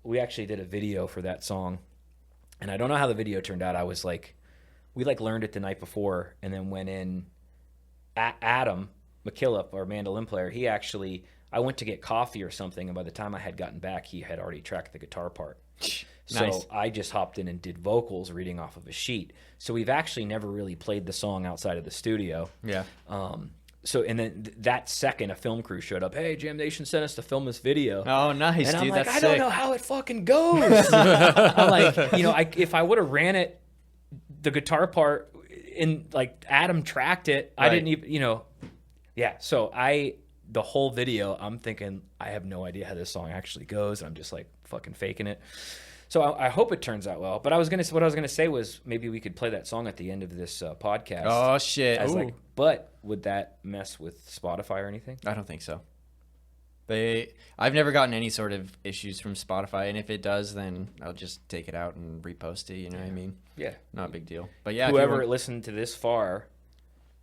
S4: we actually did a video for that song, and I don't know how the video turned out. I was like, we like learned it the night before, and then went in. Adam McKillop, our mandolin player, I went to get coffee or something, and by the time I had gotten back, he had already tracked the guitar part. So
S2: Nice.
S4: I just hopped in and did vocals reading off of a sheet. So we've actually never really played the song outside of the studio.
S2: Yeah.
S4: So and then that second, a film crew showed up. Hey, Jam Nation sent us to film this video.
S2: Oh, nice,
S4: And I'm
S2: dude.
S4: like,
S2: That's
S4: I
S2: sick.
S4: don't know how it fucking goes. I'm like, if I would have ran it, the guitar part, in like Adam tracked it. I
S2: Right.
S4: didn't even, yeah. So the whole video, I'm thinking I have no idea how this song actually goes. I'm just like fucking faking it. So I hope it turns out well. But what I was gonna say was maybe we could play that song at the end of this podcast.
S2: Oh shit.
S4: As but would that mess with Spotify or anything?
S2: I don't think so. I've never gotten any sort of issues from Spotify, and if it does, then I'll just take it out and repost it. You know what I mean?
S4: Yeah.
S2: Not a big deal. But yeah, if you
S4: Whoever
S2: want-
S4: listened to this far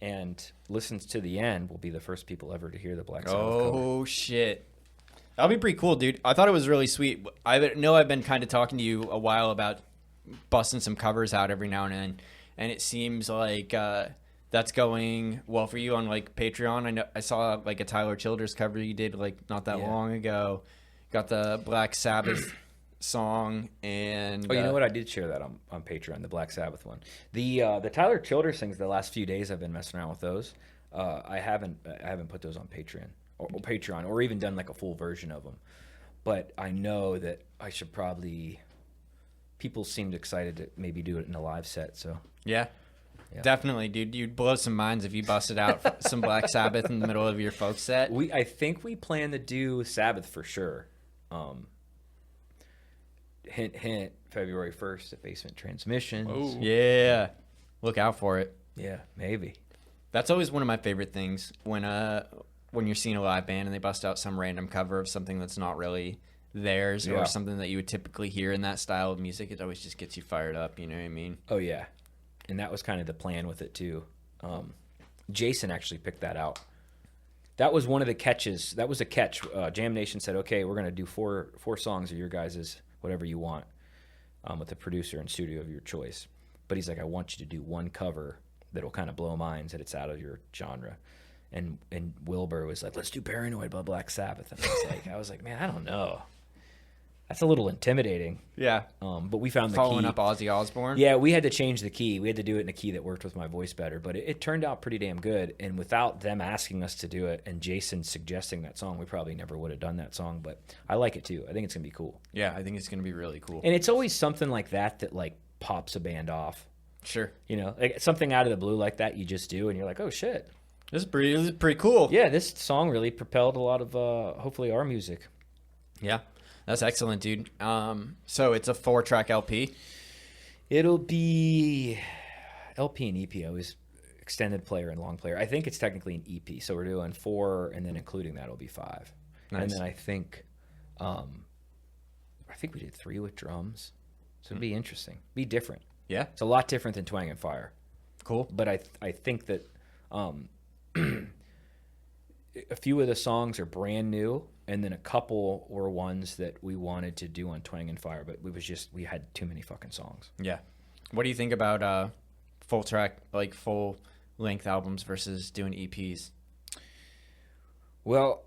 S4: and listens to the end will be the first people ever to hear the Black Sabbath cover.
S2: Oh shit. That'll be pretty cool, dude. I thought it was really sweet. I know I've been kind of talking to you a while about busting some covers out every now and then, and it seems like that's going well for you on like Patreon. I know I saw like a Tyler Childers cover you did like not that long ago. Got the Black Sabbath song, and
S4: Oh, you know what? I did share that on Patreon, the Black Sabbath one. The Tyler Childers things. The last few days I've been messing around with those. I haven't put those on Patreon or even done like a full version of them. But I know that I should probably. People seemed excited to maybe do it in a live set. So
S2: Yeah. Definitely, dude. You'd blow some minds if you busted out some Black Sabbath in the middle of your folk set.
S4: I think we plan to do Sabbath for sure. Hint, hint. February 1st at Basement Transmissions.
S3: Oh.
S2: Yeah. Look out for it.
S4: Yeah, maybe.
S2: That's always one of my favorite things when you're seeing a live band and they bust out some random cover of something that's not really theirs or something that you would typically hear in that style of music. It always just gets you fired up, you know what I mean?
S4: Oh yeah, and that was kind of the plan with it too. Jason actually picked that out. That was one of the catches. That was a catch. Jam Nation said, "Okay, we're gonna do four songs of your guys's whatever you want, with the producer and studio of your choice." But he's like, "I want you to do one cover that'll kind of blow minds that it's out of your genre." And Wilbur was like, "Let's do Paranoid by Black Sabbath." And I was like, man, I don't know. That's a little intimidating.
S2: Yeah.
S4: But we found the
S2: Following
S4: key.
S2: up Ozzy Osbourne.
S4: Yeah, we had to change the key. We had to do it in a key that worked with my voice better. But it turned out pretty damn good. And without them asking us to do it and Jason suggesting that song, we probably never would have done that song. But I like it too. I think it's going to be cool.
S2: Yeah, I think it's going to be really cool.
S4: And it's always something like that like pops a band off.
S2: Sure.
S4: You know, like something out of the blue like that you just do. And you're like, oh, shit.
S2: This is pretty cool.
S4: Yeah, this song really propelled a lot of, hopefully, our music.
S2: Yeah. That's excellent, dude. So it's a 4-track LP.
S4: It'll be LP and EP. I was extended player and long player. I think it's technically an EP, so we're doing 4, and then including that, it'll be 5.
S2: Nice.
S4: And then I think we did 3 with drums, so it'll be interesting. Be different.
S2: Yeah.
S4: It's a lot different than Twang and Fire.
S2: Cool.
S4: But I think that a few of the songs are brand new, and then a couple were ones that we wanted to do on Twang and Fire, but we had too many fucking songs.
S2: Yeah. What do you think about full length albums versus doing EPs?
S4: Well,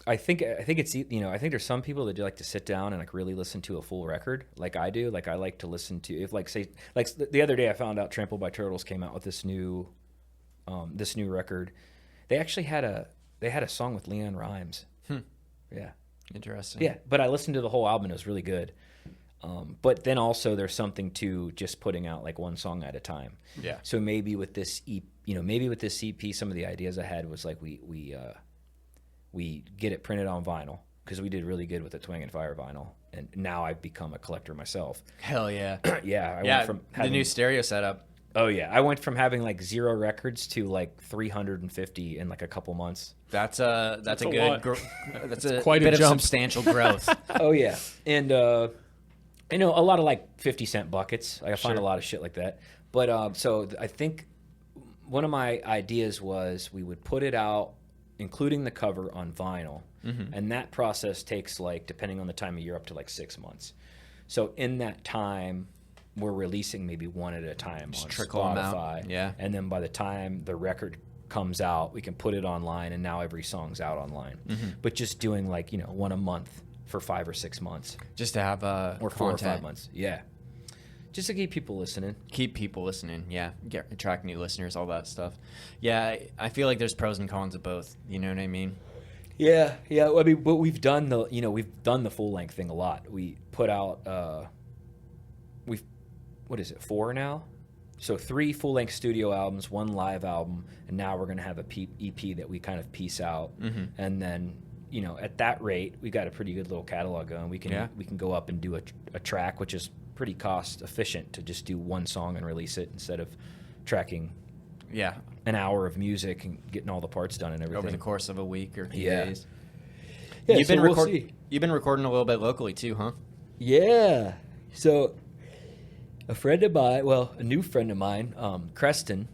S4: I think it's, I think there's some people that do like to sit down and like really listen to a full record, like I do. Like I like to listen to, if like say like the other day I found out Trampled by Turtles came out with this new record. They actually had a song with Leanne Rimes. Yeah.
S2: Interesting.
S4: Yeah, but I listened to the whole album. It was really good. But then also there's something to just putting out like one song at a time.
S2: Yeah.
S4: So maybe with this maybe with this EP, some of the ideas I had was like we get it printed on vinyl, because we did really good with the Twang and Fire vinyl, and now I've become a collector myself.
S2: Hell yeah.
S4: I went from
S2: the new stereo setup.
S4: Oh yeah, I went from having like 0 records to like 350 in like a couple months.
S3: That's
S2: a
S3: lot.
S2: That's a
S3: quite a
S2: bit of
S3: jump.
S2: substantial growth.
S4: Oh yeah, and I know a lot of like 50-cent buckets. I find a lot of shit like that. But so I think one of my ideas was we would put it out, including the cover, on vinyl, and that process takes, like, depending on the time of year, up to like 6 months. So in that time, we're releasing maybe one at a time on
S2: trickle 'em out.
S4: Spotify.
S2: Yeah.
S4: And then by the time the record comes out, we can put it online, and now every song's out online. But just doing like, one a month for 5 or 6 months.
S2: Just to have
S4: Or 4 or 5 months. Yeah. Just to keep people listening.
S2: Keep people listening, yeah. Attract new listeners, all that stuff. Yeah, I feel like there's pros and cons of both. You know what I mean?
S4: Yeah. I mean, but we've done the full length thing a lot. We put out, what is it, 4 now? So 3 full length studio albums, 1 live album, and now we're gonna have a EP that we kind of piece out, and then. At that rate, we got a pretty good little catalog going. We can go up and do a track, which is pretty cost efficient to just do one song and release it instead of tracking an hour of music and getting all the parts done and everything
S2: over the course of a week or a few
S4: Yeah.
S2: days.
S4: Yeah,
S2: You've
S4: so
S2: been
S4: we'll see.
S2: You've been recording a little bit locally too, huh?
S4: Yeah. So a new friend of mine, Creston.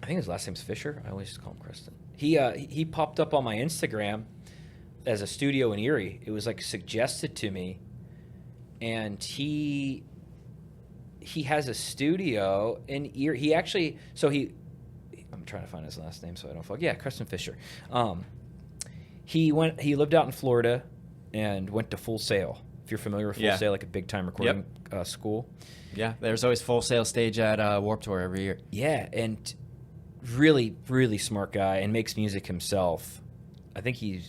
S4: I think his last name's Fisher. I always just call him Creston. He popped up on my Instagram as a studio in Erie. It was like suggested to me, and he has a studio in Erie. I'm trying to find his last name so I don't fuck. Yeah, Creston Fisher. He lived out in Florida and went to Full Sail. If you're familiar with Full Sail, like a big time recording school.
S2: Yeah, there's always Full Sail stage at Warped Tour every year.
S4: Yeah, and really, really smart guy, and makes music himself. I think he's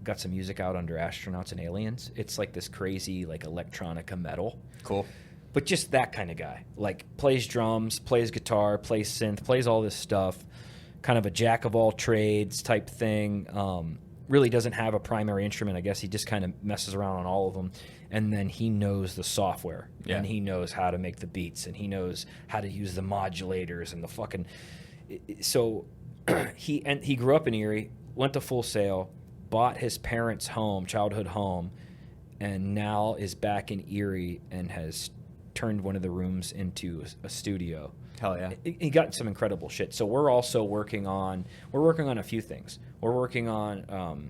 S4: got some music out under Astronauts and Aliens. It's like this crazy, like, electronica metal.
S2: Cool.
S4: But just that kind of guy. Like, plays drums, plays guitar, plays synth, plays all this stuff. Kind of a jack of all trades type thing. Really doesn't have a primary instrument. I guess he just kind of messes around on all of them. And then he knows the software.
S2: Yeah.
S4: And he knows how to make the beats. And he knows how to use the modulators and the fucking... So he grew up in Erie, went to Full Sail, bought his parents' childhood home, and now is back in Erie and has turned one of the rooms into a studio.
S2: Hell yeah.
S4: He got some incredible shit. So we're also working on a few things. We're working on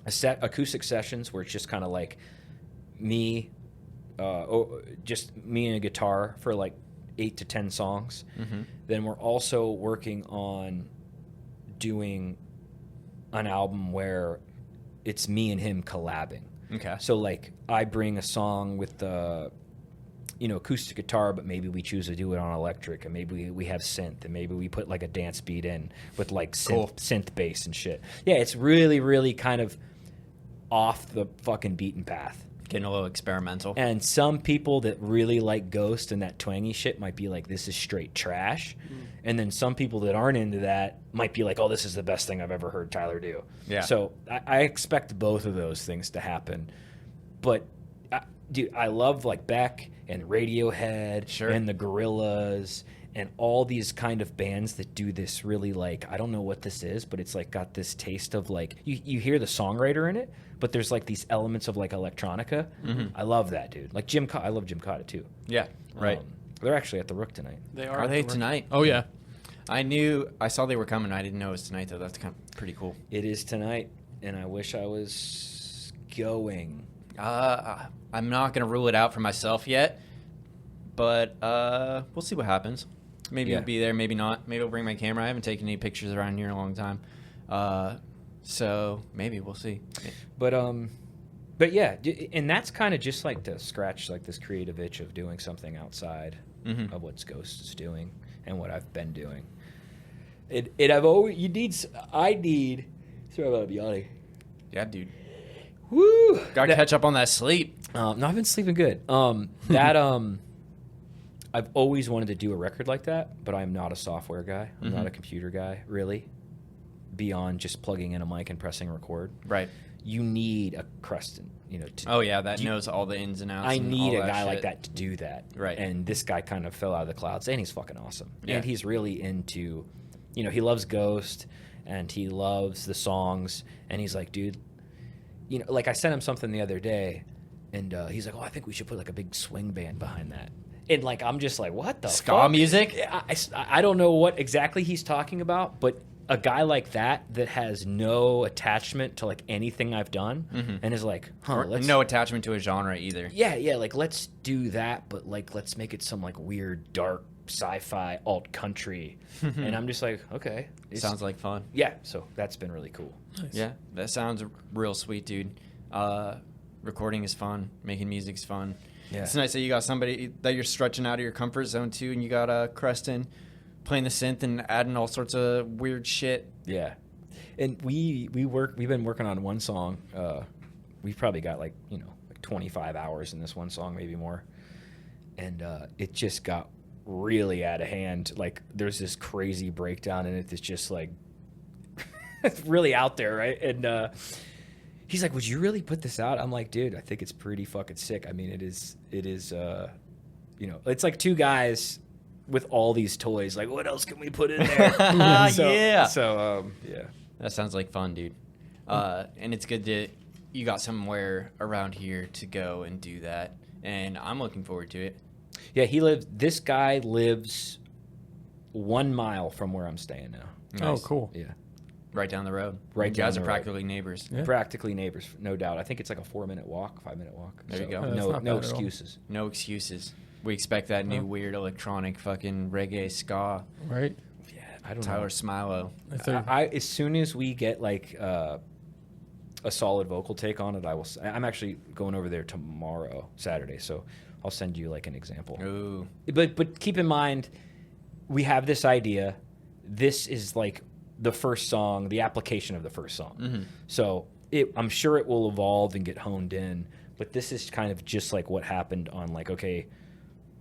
S4: acoustic sessions where it's just kind of like me, just me and a guitar for like 8 to 10 songs. Then we're also working on doing an album where it's me and him collabing.
S2: Okay.
S4: So like I bring a song with the acoustic guitar, but maybe we choose to do it on electric, and maybe we have synth, and maybe we put like a dance beat in with like synth bass and shit. Yeah, it's really, really kind of off the fucking beaten path.
S2: Getting a little experimental.
S4: And some people that really like Ghost and that twangy shit might be like, this is straight trash. And then some people that aren't into that might be like, oh, this is the best thing I've ever heard Tyler do.
S2: Yeah.
S4: So I expect both of those things to happen. But, dude, I love like Beck and Radiohead and the Gorillaz and all these kind of bands that do this really like, I don't know what this is, but it's like got this taste of like, you hear the songwriter in it, but there's like these elements of like electronica. I love that, dude. Like I love Jim Cotta too.
S2: Yeah, right.
S4: They're actually at the Rook tonight.
S3: They
S2: Are they tonight?
S3: Oh yeah.
S2: I saw they were coming. I didn't know it was tonight though. That's kind of pretty cool.
S4: It is tonight, and I wish I was going.
S2: I'm not gonna rule it out for myself yet, but we'll see what happens. Maybe I'll be there, maybe not. Maybe I'll bring my camera. I haven't taken any pictures around here in a long time, so maybe we'll see.
S4: But yeah, and that's kind of just like to scratch like this creative itch of doing something outside of what Ghost is doing and what I've been doing. I need. Sorry about yawning.
S2: Yeah, dude.
S4: Woo!
S2: Gotta catch up on that sleep.
S4: No, I've been sleeping good. I've always wanted to do a record like that, but I'm not a software guy. I'm not a computer guy, really. Beyond just plugging in a mic and pressing record.
S2: Right.
S4: You need a Creston,
S2: that knows all the ins and outs.
S4: I
S2: and
S4: need
S2: all
S4: a
S2: that
S4: guy
S2: shit.
S4: like that to do that.
S2: Right.
S4: And this guy kind of fell out of the clouds, and he's fucking awesome.
S2: Yeah.
S4: And he's really into, he loves Ghost, and he loves the songs, and he's like, dude, like I sent him something the other day, and he's like, oh, I think we should put like a big swing band behind that. And like, I'm just like, what the
S2: Ska
S4: fuck?
S2: music?
S4: I don't know what exactly he's talking about, but a guy like that has no attachment to like anything I've done, and is like,
S2: No attachment to a genre either.
S4: yeah, like let's do that, but like let's make it some like weird, dark sci-fi alt country. And I'm just like, okay,
S2: Sounds like fun.
S4: yeah. So that's been really cool.
S2: Yeah, that sounds real sweet, dude. Recording is fun. Making music's fun.
S4: Yeah.
S2: It's nice that you got somebody that you're stretching out of your comfort zone too, and you got Creston playing the synth and adding all sorts of weird shit.
S4: Yeah, and we've been working on one song. We've probably got like 25 hours in this one song, maybe more, and it just got really out of hand. Like there's this crazy breakdown in it that's just like it's really out there, right? And he's like, would you really put this out? I'm like, dude, I think it's pretty fucking sick. I mean, it is it's like two guys with all these toys. Like, what else can we put in there?
S2: Yeah.
S4: So yeah.
S2: That sounds like fun, dude. And it's good that you got somewhere around here to go and do that. And I'm looking forward to it.
S4: Yeah, this guy lives 1 mile from where I'm staying now.
S3: Oh, cool.
S4: Yeah.
S2: Right down the road.
S4: Right
S2: You guys
S4: down
S2: are
S4: the road.
S2: practically neighbors.
S3: Yeah.
S4: Practically neighbors, no doubt. I think it's like a 4-minute walk, 5-minute walk.
S2: There you go.
S3: That's
S4: No,
S3: not
S4: no
S3: bad at all.
S4: excuses.
S2: No excuses. We expect that new weird electronic fucking reggae ska.
S3: Right?
S4: Yeah, I don't
S2: Tyler
S4: know.
S2: Smilo.
S3: If they're-
S4: As soon as we get like a solid vocal take on it, I'm actually going over there tomorrow, Saturday, so I'll send you like an example.
S2: Ooh.
S4: But keep in mind, we have this idea. This is like the first song, the application of the first song. So I'm sure it will evolve and get honed in. But this is kind of just like what happened on like, okay,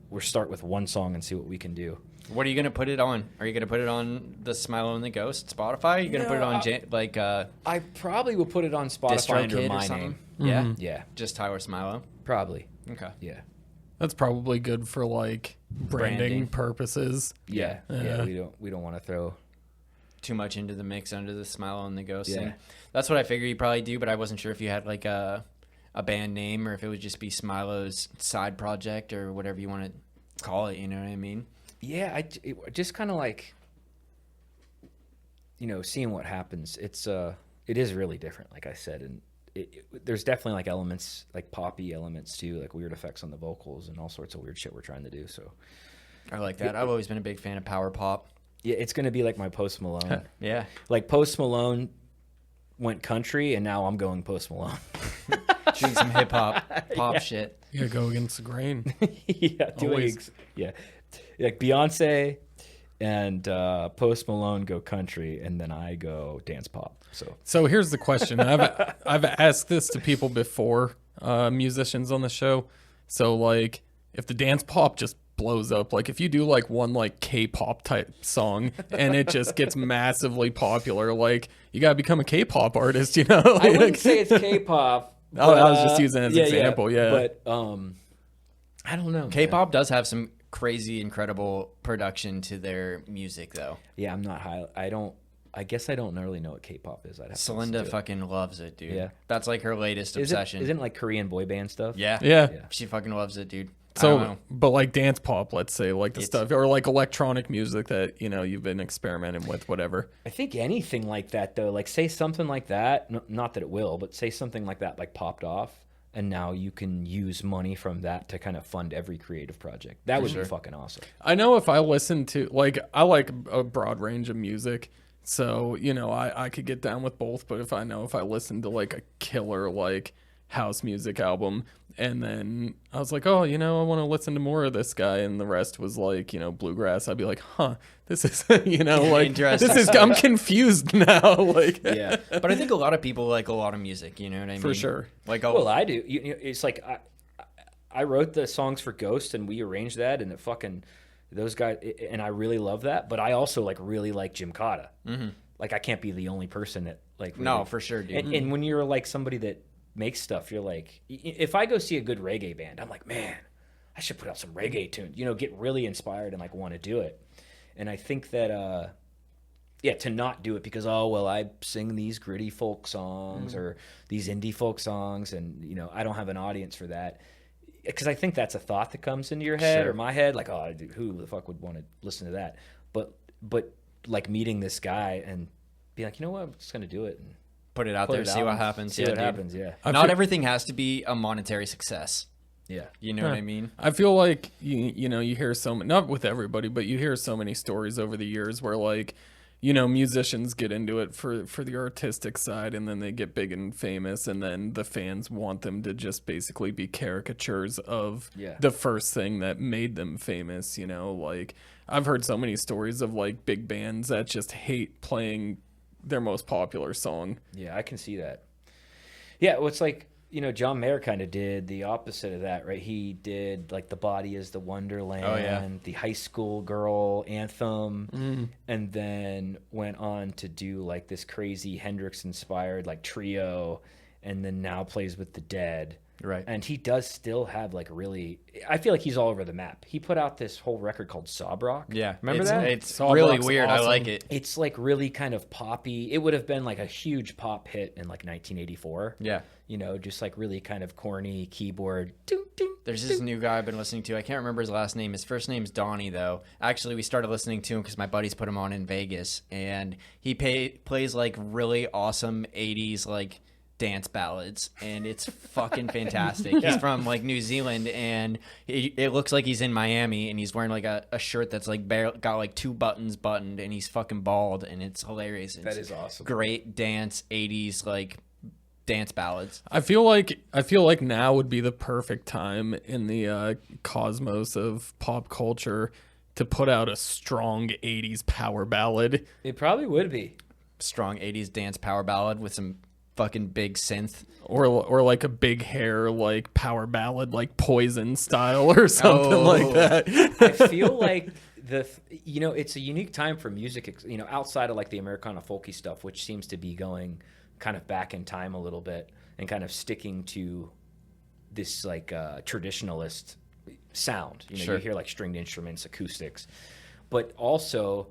S4: we'll start with one song and see what we can do.
S2: What are you going to put it on? Are you going to put it on the Smilo and the Ghost Spotify? Are you going to put it on
S4: I probably will put it on Spotify under
S2: DistroKid or
S4: my
S2: something?
S4: name.
S2: Yeah?
S4: Yeah,
S2: Just Tyler Smilo?
S4: probably.
S2: Okay.
S4: Yeah.
S3: That's probably good for like branding
S2: Branding.
S3: purposes.
S4: Yeah. We don't want to throw.
S2: Too much into the mix under the Smilo and the Ghost
S4: Yeah.
S2: thing. That's what I figured you probably do, but I wasn't sure if you had like a band name or if it would just be Smilo's side project or whatever you want to call it, you know what I mean?
S4: Yeah, just kind of like, seeing what happens. It is really different, like I said, and there's definitely like elements, like poppy elements too, like weird effects on the vocals and all sorts of weird shit we're trying to do. So
S2: I like that. I've always been a big fan of power pop.
S4: yeah, it's gonna be like my Post Malone.
S2: Yeah.
S4: Like Post Malone went country, and now I'm going Post Malone.
S2: Doing some hip hop pop shit.
S3: You gotta go against the grain.
S4: Yeah,
S3: Always.
S4: like Beyonce and Post Malone go country, and then I go dance pop.
S3: So here's the question. I've asked this to people before, musicians on the show. So like, if the dance pop just blows up, like if you do like one like K-pop type song and it just gets massively popular, like you gotta become a K-pop artist, you know?
S4: I
S3: Like,
S4: wouldn't say it's K-pop.
S3: I was just using it as an example, yeah.
S4: But I don't know. man.
S2: K-pop does have some crazy, incredible production to their music, though.
S4: Yeah, I'm not high. I guess I don't really know what K-pop is. I'd have to
S2: Celinda
S4: listen to it.
S2: fucking loves it, dude.
S4: Yeah.
S2: That's like her latest obsession.
S4: Isn't it like Korean boy band stuff?
S2: Yeah.
S3: yeah.
S4: Yeah.
S2: She fucking loves it, dude. I don't
S3: So,
S2: know.
S3: but like dance pop, let's say, like the
S2: It's-
S3: stuff, or like electronic music that, you've been experimenting with, whatever.
S4: I think anything like that, though, like say something like that, not that it will, but say something like that, like popped off, and now you can use money from that to kind of fund every creative project. That would be fucking awesome.
S3: I know if I listen to, like, I like a broad range of music. So, I could get down with both. But if I listen to like a killer, like house music album. And then I was like, oh, I want to listen to more of this guy. And the rest was like, bluegrass. I'd be like, huh, this is,
S2: Interesting.
S3: I'm confused now. Like,
S4: Yeah.
S2: But I think a lot of people like a lot of music. You know what I mean?
S3: For sure.
S2: Like,
S4: Well, I do. It's like I wrote the songs for Ghost and we arranged that, and it fucking those guys, and I really love that. But I also like really like Jim Cotta. Mm-hmm. Like I can't be the only person that like. Really,
S2: no, for sure, dude.
S4: And when you're like somebody that makes stuff, you're like, if I go see a good reggae band, I'm like, man, I should put out some reggae tunes. Get really inspired and like want to do it. And I think that to not do it because I sing these gritty folk songs or these indie folk songs, and I don't have an audience for that. Because I think that's a thought that comes into your head or my head, like, oh, who the fuck would want to listen to that? But like meeting this guy and being like, you know what, I'm just gonna do it and
S2: put it out there, see what happens.
S4: See what happens. Yeah.
S2: Not everything has to be a monetary success.
S4: Yeah.
S2: You know what I mean?
S3: I feel like you hear so many, not with everybody, but you hear so many stories over the years where like, musicians get into it for the artistic side, and then they get big and famous, and then the fans want them to just basically be caricatures of the first thing that made them famous. Like I've heard so many stories of like big bands that just hate playing their most popular song.
S4: Yeah, I can see that. Yeah, well, it's like, John Mayer kind of did the opposite of that, right? He did like The Body is the Wonderland, the High School Girl anthem, and then went on to do like this crazy Hendrix-inspired like trio, and then now plays with the Dead.
S2: Right.
S4: And he does still have like really, I feel like he's all over the map. He put out this whole record called Sob Rock.
S2: Yeah.
S4: Remember that?
S2: It's
S3: Sob
S2: really
S3: Rock's
S2: weird.
S3: awesome.
S2: I like it.
S4: It's like really kind of poppy. It would have been like a huge pop hit in like 1984.
S2: Yeah.
S4: Just like really kind of corny keyboard.
S2: There's this new guy I've been listening to. I can't remember his last name. His first name's Donnie, though. Actually, we started listening to him because my buddies put him on in Vegas, and he plays like really awesome 80s like dance ballads, and it's fucking fantastic. He's from like New Zealand, and it looks like he's in Miami, and he's wearing like a shirt that's like got like 2 buttons buttoned, and he's fucking bald, and it's hilarious.
S4: That is awesome.
S2: Great dance 80s like dance ballads.
S3: I feel like now would be the perfect time in the cosmos of pop culture to put out a strong 80s power ballad.
S4: It probably would be.
S2: Strong 80s dance power ballad with some fucking big synth,
S3: or like a big hair like power ballad like Poison style or something like that.
S4: I feel like it's a unique time for music, outside of like the Americana folky stuff, which seems to be going kind of back in time a little bit and kind of sticking to this like traditionalist sound.
S2: Sure.
S4: You hear like stringed instruments, acoustics, but also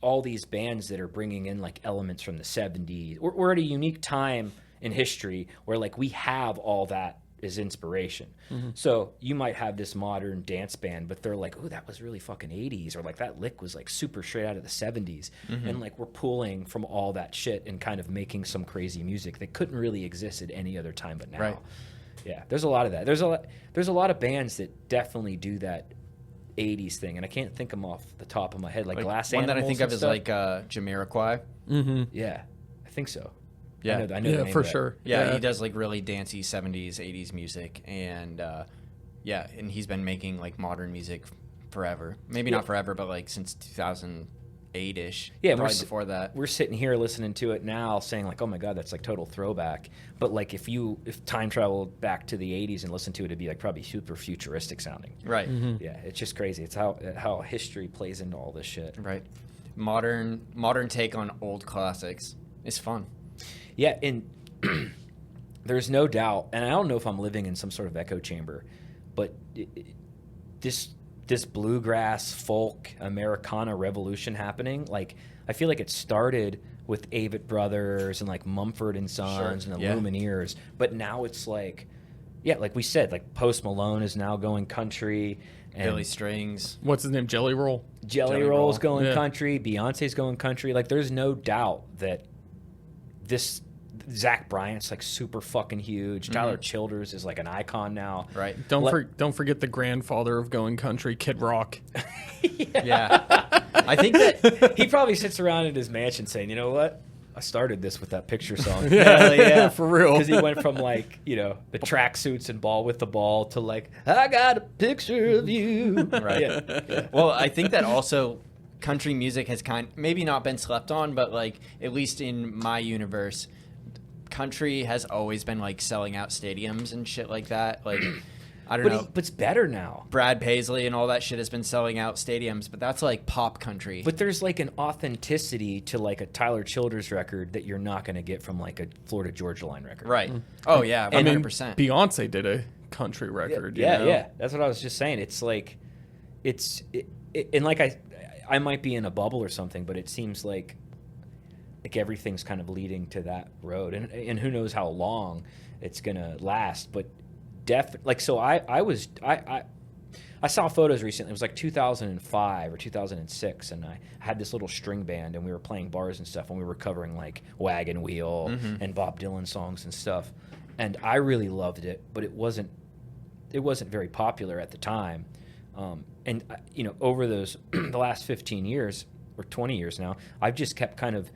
S4: all these bands that are bringing in like elements from the 70s. We're at a unique time in history where like we have all that as inspiration. Mm-hmm. So you might have this modern dance band, but they're like, oh, that was really fucking 80s, or like that lick was like super straight out of the 70s. Mm-hmm. And like we're pulling from all that shit and kind of making some crazy music that couldn't really exist at any other time but now.
S2: Right.
S4: Yeah, there's a lot of that. There's a lot of bands that definitely do that 80s thing, and I can't think them off the top of my head. Like Glass
S2: one
S4: Animals.
S2: that I think of is like Jamiroquai.
S3: Mm-hmm.
S4: Yeah, I think so.
S2: Yeah,
S4: I know the name
S3: for
S4: of that.
S3: sure.
S2: Yeah, he does like really dancey 70s, 80s music, and and he's been making like modern music forever. Maybe not forever, but like since 2008-ish.
S4: Yeah,
S2: probably before that.
S4: We're sitting here listening to it now, saying like, "Oh my god, that's like total throwback." But like, if time traveled back to the 80s and listened to it, it'd be like probably super futuristic sounding.
S2: Right.
S3: Mm-hmm.
S4: Yeah, it's just crazy. It's how history plays into all this shit.
S2: Right. Modern take on old classics is fun.
S4: Yeah, and there's no doubt, and I don't know if I'm living in some sort of echo chamber, but this bluegrass, folk, Americana revolution happening, like I feel like it started with Avett Brothers and like Mumford and Sons and the Lumineers, but now it's like, like we said, like Post Malone is now going country. And
S2: Billy Strings.
S3: What's his name? Jelly Roll?
S4: Jelly Roll's going country. Beyonce's going country. Like there's no doubt that this Zach Bryant's like super fucking huge. Mm-hmm. Tyler Childers is like an icon now.
S2: Right.
S3: Don't forget the grandfather of going country, Kid Rock.
S2: Yeah. I think that
S4: he probably sits around in his mansion saying, "You know what? I started this with that picture song.
S3: Yeah, for real.
S4: Because he went from like, you know, the tracksuits and ball with the ball to like, I got a picture of you.
S2: Right.
S4: Yeah.
S2: Well, I think that also country music has maybe not been slept on, but like at least in my universe, country has always been like selling out stadiums and shit like that. Like I don't know.
S4: But it's better now.
S2: Brad Paisley and all that shit has been selling out stadiums, but that's like pop country.
S4: But there's like an authenticity to like a Tyler Childers record that you're not going to get from like a Florida Georgia Line record.
S2: Right. Oh yeah, 100%.
S3: I mean, Beyonce did a country record.
S4: Yeah,
S3: you know?
S4: yeah. That's what I was just saying. It's like, and like I might be in a bubble or something, but it seems like everything's kind of leading to that road, and who knows how long it's gonna last. But so I saw photos recently. It was like 2005 or 2006, and I had this little string band, and we were playing bars and stuff, and we were covering like Wagon Wheel and Bob Dylan songs and stuff, and I really loved it, but it wasn't very popular at the time. And you know, over those the last 15 years or 20 years now, I've just kept kind of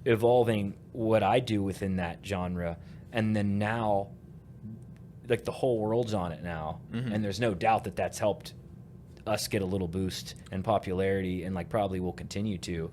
S4: evolving what I do within that genre, and then now, like the whole world's on it now, and there's no doubt that that's helped us get a little boost in popularity, and like probably will continue to.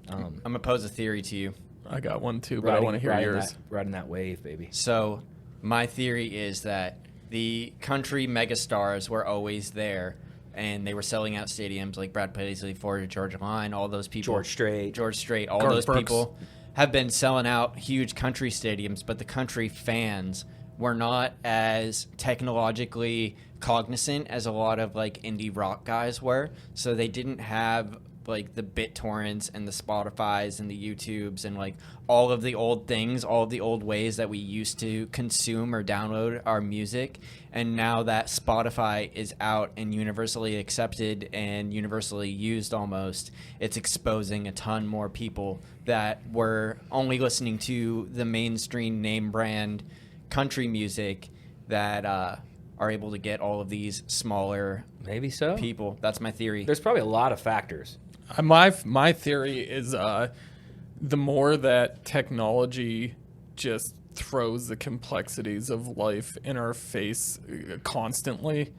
S2: I'm gonna pose a theory to you.
S3: I got one too, but I want to hear yours.
S4: Riding that wave, baby.
S2: So my theory is that the country megastars were always there, and they were selling out stadiums like Brad Paisley, Florida Georgia Line, all those people.
S4: George Strait,
S2: all
S3: Garth
S2: those
S3: Brooks.
S2: people have been selling out huge country stadiums, but the country fans were not as technologically cognizant as a lot of like indie rock guys were. So they didn't have like the BitTorrents and the Spotifys and the YouTubes and like all of the old things, all of the old ways that we used to consume or download our music. And now that Spotify is out and universally accepted and universally used almost, it's exposing a ton more people that were only listening to the mainstream name brand country music that are able to get all of these smaller
S4: Maybe so.
S2: people. That's my theory.
S4: There's probably a lot of factors.
S3: My theory is the more that technology just throws the complexities of life in our face constantly,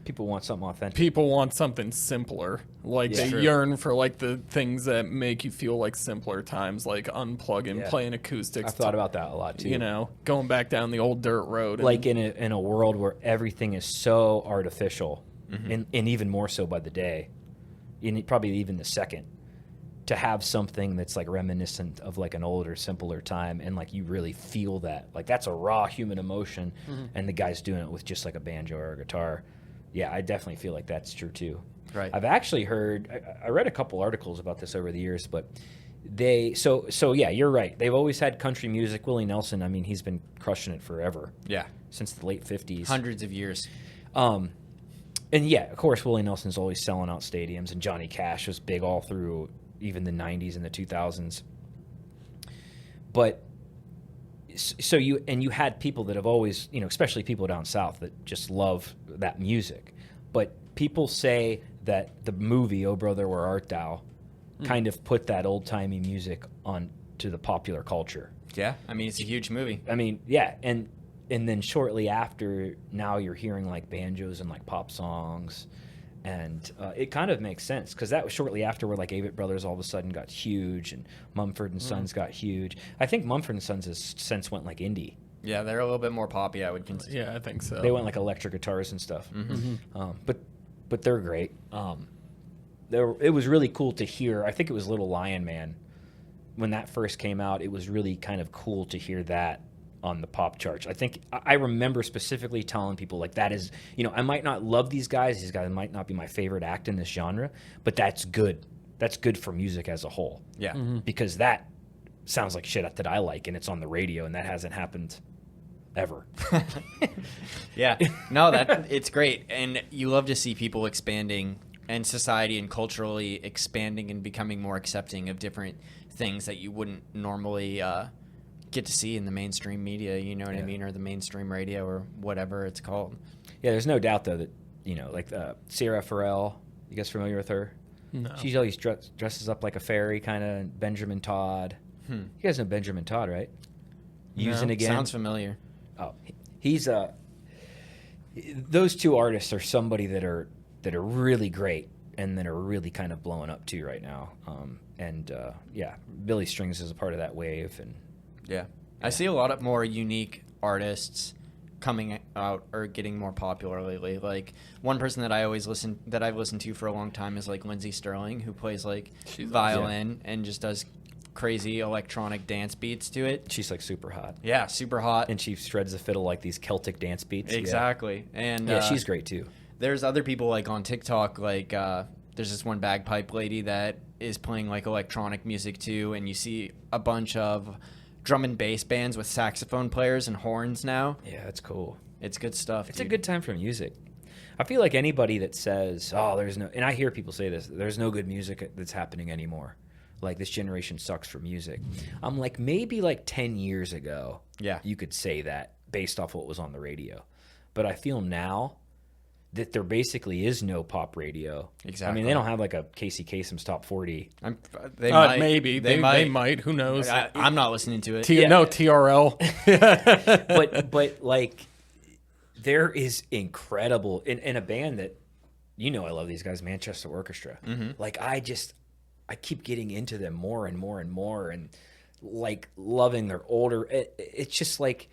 S4: People want something authentic.
S3: people want something simpler. Like
S4: Yeah.
S3: they
S4: True.
S3: yearn for like the things that make you feel like simpler times, like unplugging,
S4: Yeah.
S3: playing acoustics.
S4: I've thought about that a lot too.
S3: You know, going back down the old dirt road.
S4: Like in a world where everything is so artificial, and even more so by the day, and probably even the second, to have something that's like reminiscent of like an older, simpler time, and like you really feel that, like that's a raw human emotion, and the guy's doing it with just like a banjo or a guitar. Yeah, I definitely feel like that's true too.
S2: Right.
S4: I've actually heard, I read a couple articles about this over the years, but so yeah, you're right. They've always had country music. Willie Nelson, I mean, he's been crushing it forever.
S2: Yeah.
S4: Since the late 50s.
S2: Hundreds of years.
S4: And yeah, of course, Willie Nelson's always selling out stadiums, and Johnny Cash was big all through even the 90s and the 2000s. But so you had people that have always, you know, especially people down south that just love that music. But people say that the movie Oh Brother Where Art Thou kind of put that old-timey music on to the popular culture.
S2: Yeah. I mean, it's a huge movie.
S4: I mean, yeah, and then shortly after, now you're hearing like banjos and like pop songs, and it kind of makes sense because that was shortly after where like Avett Brothers all of a sudden got huge and Mumford and Sons got huge. I think Mumford and Sons has since went like indie.
S2: Yeah, they're a little bit more poppy, I would consider.
S3: yeah, I think so.
S4: They went like electric guitars and stuff. But they're great. It was really cool to hear. I think it was Little Lion Man when that first came out. It was really kind of cool to hear that on the pop charts. I think I remember specifically telling people like that is, you know, I might not love these guys. These guys might not be my favorite act in this genre, but that's good. That's good for music as a whole.
S2: Yeah.
S4: Because that sounds like shit that I like, and it's on the radio, and that hasn't happened ever.
S2: Yeah. No, it's great. And you love to see people expanding and society and culturally expanding and becoming more accepting of different things that you wouldn't normally get to see in the mainstream media, you know what I mean, or the mainstream radio or whatever it's called.
S4: Yeah, there's no doubt, though, that, you know, like Sierra Farrell, you guys familiar with her?
S3: No.
S4: She always dresses up like a fairy, kind of Benjamin Todd. You guys know Benjamin Todd, right? Using Again.
S2: Sounds familiar.
S4: Oh, he's those two artists are somebody that are really great and that are really kind of blowing up too right now. Billy Strings is a part of that wave, and
S2: I see a lot of more unique artists coming out or getting more popular lately. Like one person that I've listened to for a long time is like Lindsey Sterling, who plays like violin and just does crazy electronic dance beats to it.
S4: she's like super hot.
S2: Yeah, super hot.
S4: And she shreds the fiddle like these Celtic dance beats.
S2: Exactly. And
S4: she's great too.
S2: There's other people like on TikTok, like there's this one bagpipe lady that is playing like electronic music too, and you see a bunch of drum and bass bands with saxophone players and horns now.
S4: Yeah, that's cool.
S2: It's good stuff.
S4: It's a good time for music. I feel like anybody that says, "Oh, there's no," and I hear people say this, "There's no good music that's happening anymore. Like this generation sucks for music." I'm like, maybe like 10 years ago, you could say that based off what was on the radio. But I feel now that there basically is no pop radio.
S2: Exactly.
S4: I mean, they don't have like a Casey Kasem's top 40.
S2: They might.
S3: Maybe they might. Who knows?
S2: I'm not listening to it.
S3: No, TRL.
S4: but like, there is incredible in a band that, I love these guys, Manchester Orchestra.
S2: Mm-hmm.
S4: Like I keep getting into them more and more and more, and like loving their older. It's just like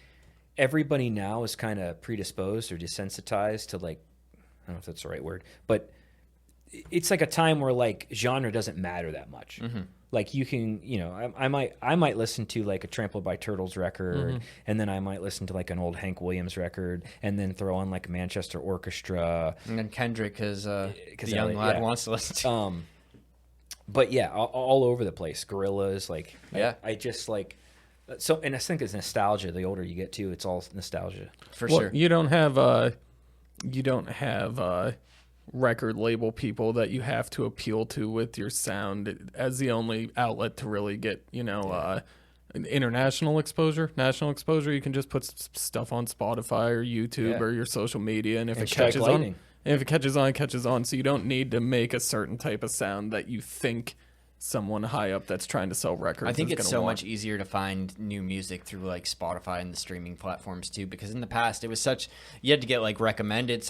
S4: everybody now is kind of predisposed or desensitized to like, I don't know if that's the right word, but it's like a time where like genre doesn't matter that much.
S2: Mm-hmm.
S4: Like you can, I might listen to like a Trampled by Turtles record, and then I might listen to like an old Hank Williams record, and then throw on like a Manchester Orchestra.
S2: And then Kendrick, because the young lad wants to listen to.
S4: But yeah, all over the place. Gorillaz, like I just like so, and I think it's nostalgia. The older you get too, it's all nostalgia
S2: For sure.
S3: You don't have record label people that you have to appeal to with your sound as the only outlet to really get international exposure, national exposure. You can just put stuff on Spotify or YouTube or your social media, and if it catches on, it catches on. So you don't need to make a certain type of sound that you think someone high up that's trying to sell records.
S2: I think it's so much easier to find new music through like Spotify and the streaming platforms too, because in the past it was you had to get like recommended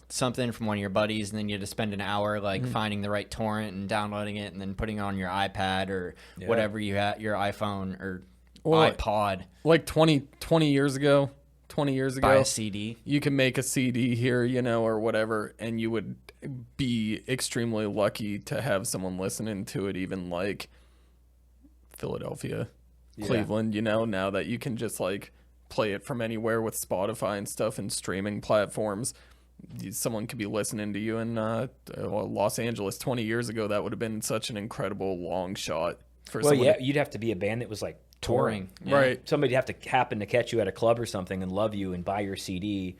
S2: something from one of your buddies, and then you had to spend an hour like finding the right torrent and downloading it and then putting it on your iPad or whatever you had, your iPhone or iPod.
S3: Like 20 years ago.
S2: Buy a CD.
S3: You can make a CD here, or whatever, and you would be extremely lucky to have someone listening to it, even like Philadelphia, Cleveland, now that you can just like play it from anywhere with Spotify and stuff and streaming platforms. Someone could be listening to you in Los Angeles 20 years ago. That would have been such an incredible long shot for someone.
S4: You'd have to be a band that was like touring.
S3: Right.
S4: Somebody'd have to happen to catch you at a club or something and love you and buy your CD,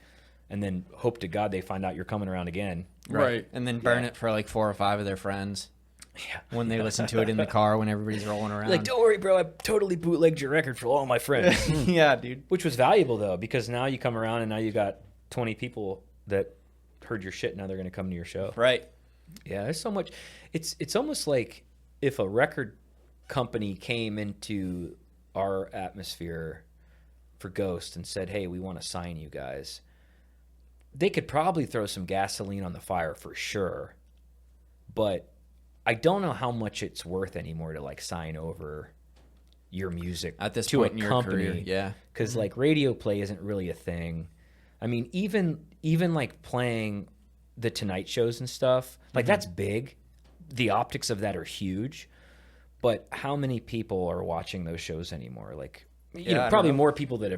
S4: and then hope to God they find out you're coming around again.
S3: Right.
S2: And then burn it for like 4 or 5 of their friends. When they listen to it in the car when everybody's rolling around.
S4: Like, don't worry, bro, I totally bootlegged your record for all my friends.
S2: Yeah, dude.
S4: Which was valuable, though, because now you come around and now you got 20 people that heard your shit. Now they're going to come to your show.
S2: Right.
S4: Yeah, there's so much. It's almost like if a record company came into our atmosphere for Ghost and said, hey, we want to sign you guys, they could probably throw some gasoline on the fire for sure. But I don't know how much it's worth anymore to like sign over your music
S2: at this
S4: to
S2: point
S4: a
S2: in your
S4: company.
S2: career. Yeah.
S4: Because like radio play isn't really a thing. I mean, even like playing the Tonight shows and stuff, like that's big. The optics of that are huge. But how many people are watching those shows anymore? Like, probably more people than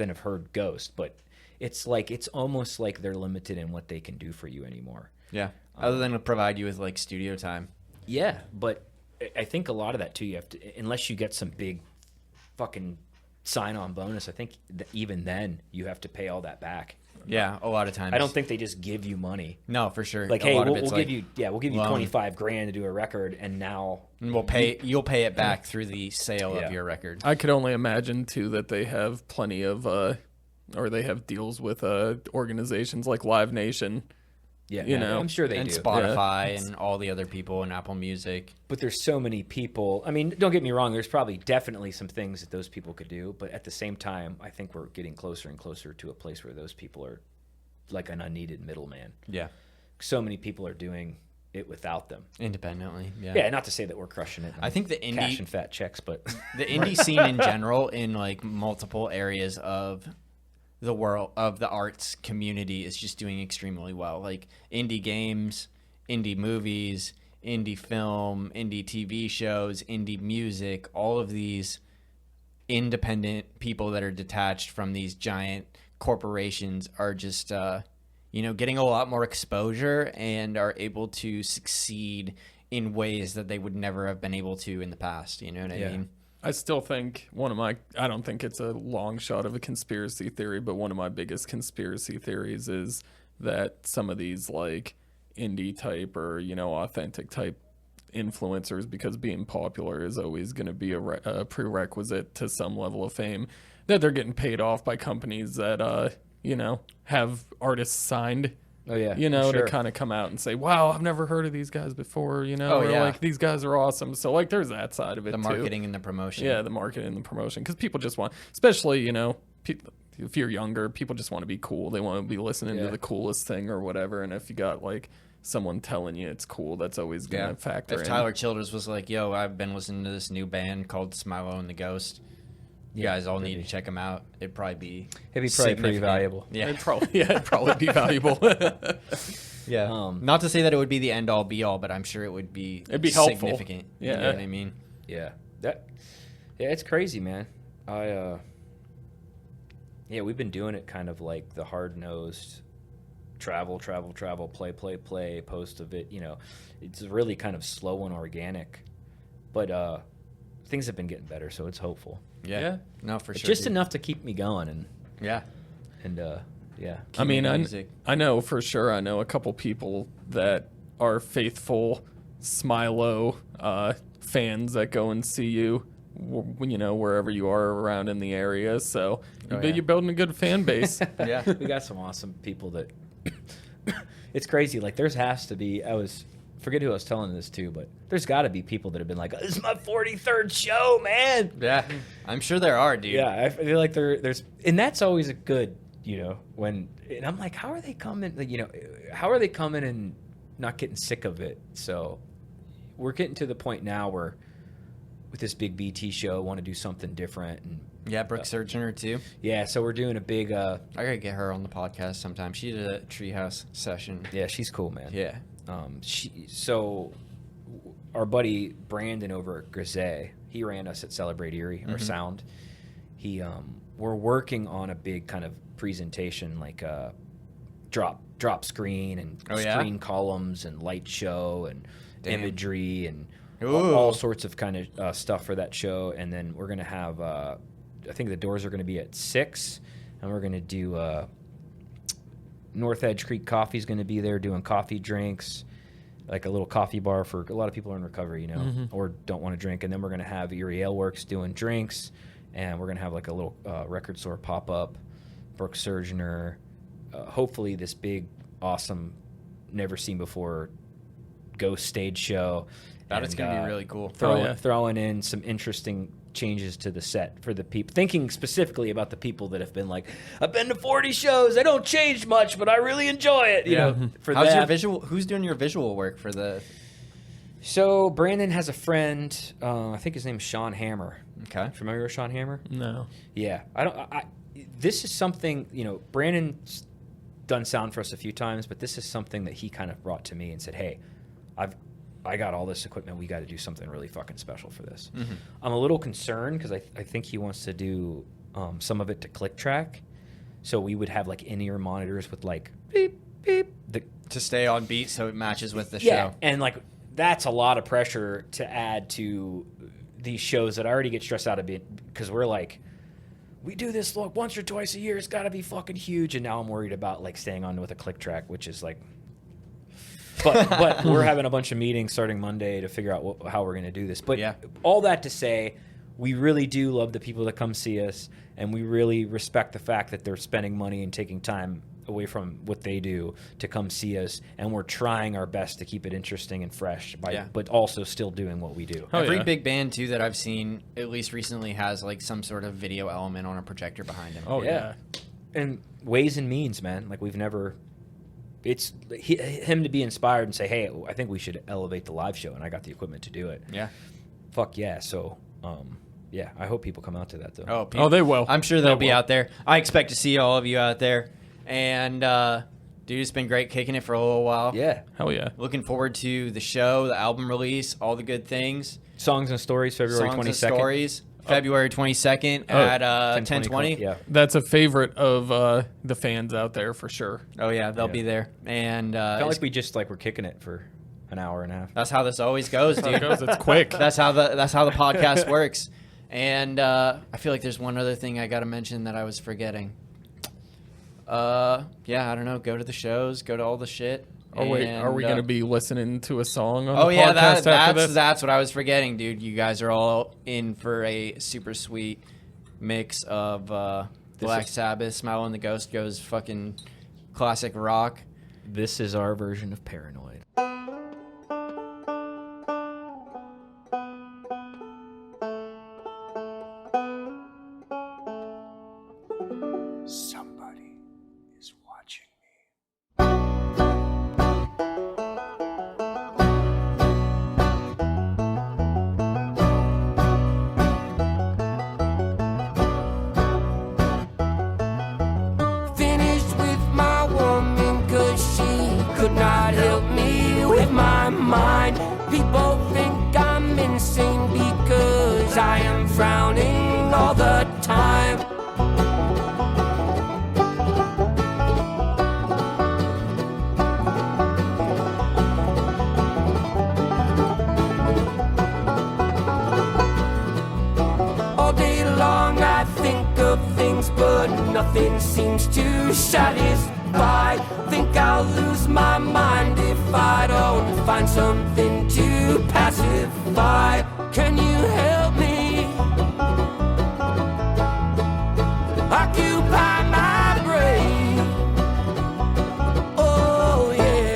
S4: have heard Ghost. But it's like it's almost like they're limited in what they can do for you anymore.
S2: Yeah. Other than to provide you with like studio time.
S4: Yeah, but I think a lot of that too. You have to, unless you get some big fucking sign-on bonus. I think that even then you have to pay all that back.
S2: Yeah, a lot of times.
S4: I don't think they just give you money.
S2: No, for sure.
S4: Like, hey, we'll give you $25,000 to do a record, and now
S2: you'll pay it back through the sale of your record.
S3: I could only imagine too that they have plenty of, or they have deals with organizations like Live Nation,
S4: Yeah,
S3: you know,
S4: I'm sure they
S2: and
S4: do.
S2: Spotify and all the other people and Apple Music.
S4: But there's so many people. I mean, don't get me wrong. There's probably definitely some things that those people could do. But at the same time, I think we're getting closer and closer to a place where those people are like an unneeded middleman.
S2: Yeah.
S4: So many people are doing it without them.
S2: Independently. Yeah.
S4: Yeah, not to say that we're crushing it.
S2: I think the
S4: cash
S2: indie
S4: and fat checks, but
S2: the indie scene in general in like multiple areas of the world of the arts community is just doing extremely well. Like indie games, indie movies, indie film, indie TV shows, indie music, all of these independent people that are detached from these giant corporations are just getting a lot more exposure and are able to succeed in ways that they would never have been able to in the past. You know what I mean?
S3: I still think I don't think it's a long shot of a conspiracy theory, but one of my biggest conspiracy theories is that some of these like indie type or, authentic type influencers, because being popular is always going to be a prerequisite to some level of fame, that they're getting paid off by companies that, have artists signed.
S4: oh yeah,
S3: To kind of come out and say, wow, I've never heard of these guys before, or like these guys are awesome. So like there's that side of it
S2: The
S3: too.
S2: marketing and the promotion.
S3: Yeah, the marketing and the promotion. Because people just want, especially, if you're younger, people just want to be cool. They want to be listening to the coolest thing or whatever. And if you got like someone telling you it's cool, that's always going to factor in.
S2: If Tyler Childers was like, yo, I've been listening to this new band called Smilo and the Ghost. You guys all need to check them out. It'd probably be
S4: pretty
S2: significant.
S4: valuable.
S2: Yeah.
S3: It'd probably be valuable.
S2: Yeah. Not to say that it would be the end all be all, but I'm sure it would be
S3: It'd be helpful.
S2: significant.
S3: Yeah.
S2: You know what I mean?
S4: Yeah, it's crazy, man. We've been doing it kind of like the hard-nosed travel, play, post of it. It's really kind of slow and organic, but things have been getting better, so it's hopeful.
S2: Yeah. No, for sure.
S4: Just
S2: dude.
S4: enough to keep me going, and
S2: Yeah.
S3: I mean,
S2: music.
S3: I know for sure. I know a couple people that are faithful Smilo fans that go and see you, wherever you are around in the area. So you're building a good fan base.
S2: Yeah.
S4: we got some awesome people that. It's crazy. Like there's has to be. Forget who I was telling this to, but there's got to be people that have been like, "This is my 43rd show, man."
S2: Yeah. I'm sure there are, dude.
S4: Yeah, I feel like there's, and that's always a good, and I'm like, how are they coming? How are they coming and not getting sick of it? So we're getting to the point now where with this big BT show, want to do something different. And
S2: Yeah, Brooke Surgener too.
S4: yeah, so we're doing a big.
S2: I gotta get her on the podcast sometime. She did a Treehouse session.
S4: Yeah, she's cool, man.
S2: Yeah.
S4: So our buddy Brandon over at Grisey, he ran us at Celebrate Erie, our sound. We're working on a big kind of presentation, like drop screen and screen columns and light show and imagery and all sorts of kind of stuff for that show. And then we're gonna have, I think the doors are gonna be at 6, and we're gonna do. North Edge Creek Coffee is going to be there doing coffee drinks, like a little coffee bar for a lot of people in recovery, or don't want to drink. And then we're going to have Erie Ale Works doing drinks, and we're going to have like a little record store pop-up, Brooke Surgener, hopefully this big, awesome, never seen before ghost stage show.
S2: That is going to be really cool.
S4: Throwing in some interesting changes to the set for the people, thinking specifically about the people that have been like, I've been to 40 shows, I don't change much, but I really enjoy it. For
S2: How's
S4: that.
S2: your visual? Who's doing your visual work for the?
S4: So Brandon has a friend. I think his name's Sean Hammer.
S2: Okay.
S4: Familiar with Sean Hammer?
S3: No.
S4: Yeah. This is something, Brandon's done sound for us a few times, but this is something that he kind of brought to me and said, hey, I got all this equipment. We got to do something really fucking special for this. Mm-hmm. I'm a little concerned because I think he wants to do some of it to click track. So we would have like in-ear monitors with like beep, beep.
S2: To stay on beat so it matches with the
S4: yeah,
S2: show.
S4: And like that's a lot of pressure to add to these shows that I already get stressed out a bit because we're like, we do this once or twice a year. It's got to be fucking huge. And now I'm worried about like staying on with a click track, which is like... But we're having a bunch of meetings starting Monday to figure out how we're going to do this. But all that to say, we really do love the people that come see us, and we really respect the fact that they're spending money and taking time away from what they do to come see us, and we're trying our best to keep it interesting and fresh, but also still doing what we do.
S2: Every big band too that I've seen, at least recently, has like some sort of video element on a projector behind him.
S3: Oh yeah.
S4: And ways and means, man. Like we've never. It's him to be inspired and say, "Hey, I think we should elevate the live show," and I got the equipment to do it.
S2: Yeah.
S4: Fuck yeah! So, yeah, I hope people come out to that though.
S3: Oh, they will.
S2: I'm sure they'll be out there. I expect to see all of you out there. And dude, it's been great kicking it for a little while.
S4: Yeah,
S3: hell yeah.
S2: Looking forward to the show, the album release, all the good things.
S4: Songs and Stories, February 22nd.
S2: Songs and Stories, February 22nd at 10:20.
S4: Yeah,
S3: that's a favorite of the fans out there for sure.
S2: Oh yeah, they'll be there. And
S4: kind of like we just we're kicking it for an hour and a half.
S2: That's how this always goes, dude.
S3: It's quick.
S2: That's how the podcast works. And I feel like there's one other thing I got to mention that I was forgetting. Yeah, I don't know. Go to the shows. Go to all the shit.
S3: Oh wait, are we gonna be listening to a song on
S2: the
S3: podcast after this?
S2: That's what I was forgetting, dude. You guys are all in for a super sweet mix of Black Sabbath, Smile and the Ghost goes fucking classic rock.
S4: This is our version of Paranoid.
S1: Somebody is watching me.
S5: Finished with my woman 'cause she could not help me with my mind. People think I'm insane because I am frowning all the time. All day long I think of things, but nothing seems to satisfy. Think I'll lose my mind if I don't find something to pacify. Can you help me? Occupy my brain. Oh yeah.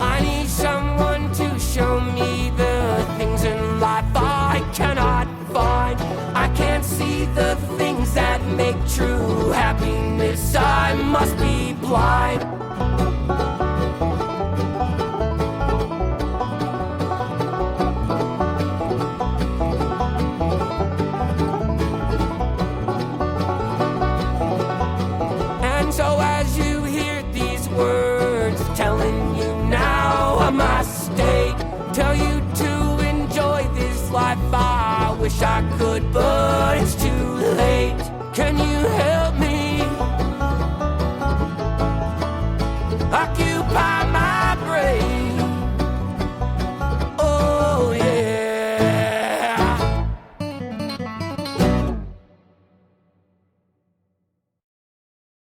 S5: I need someone to show me the things in life I cannot find. I can't see the things that make true happiness. I must be blind. And so as you hear these words telling you now I must stay, tell you to enjoy this life. I wish I could, but it's too late. Can you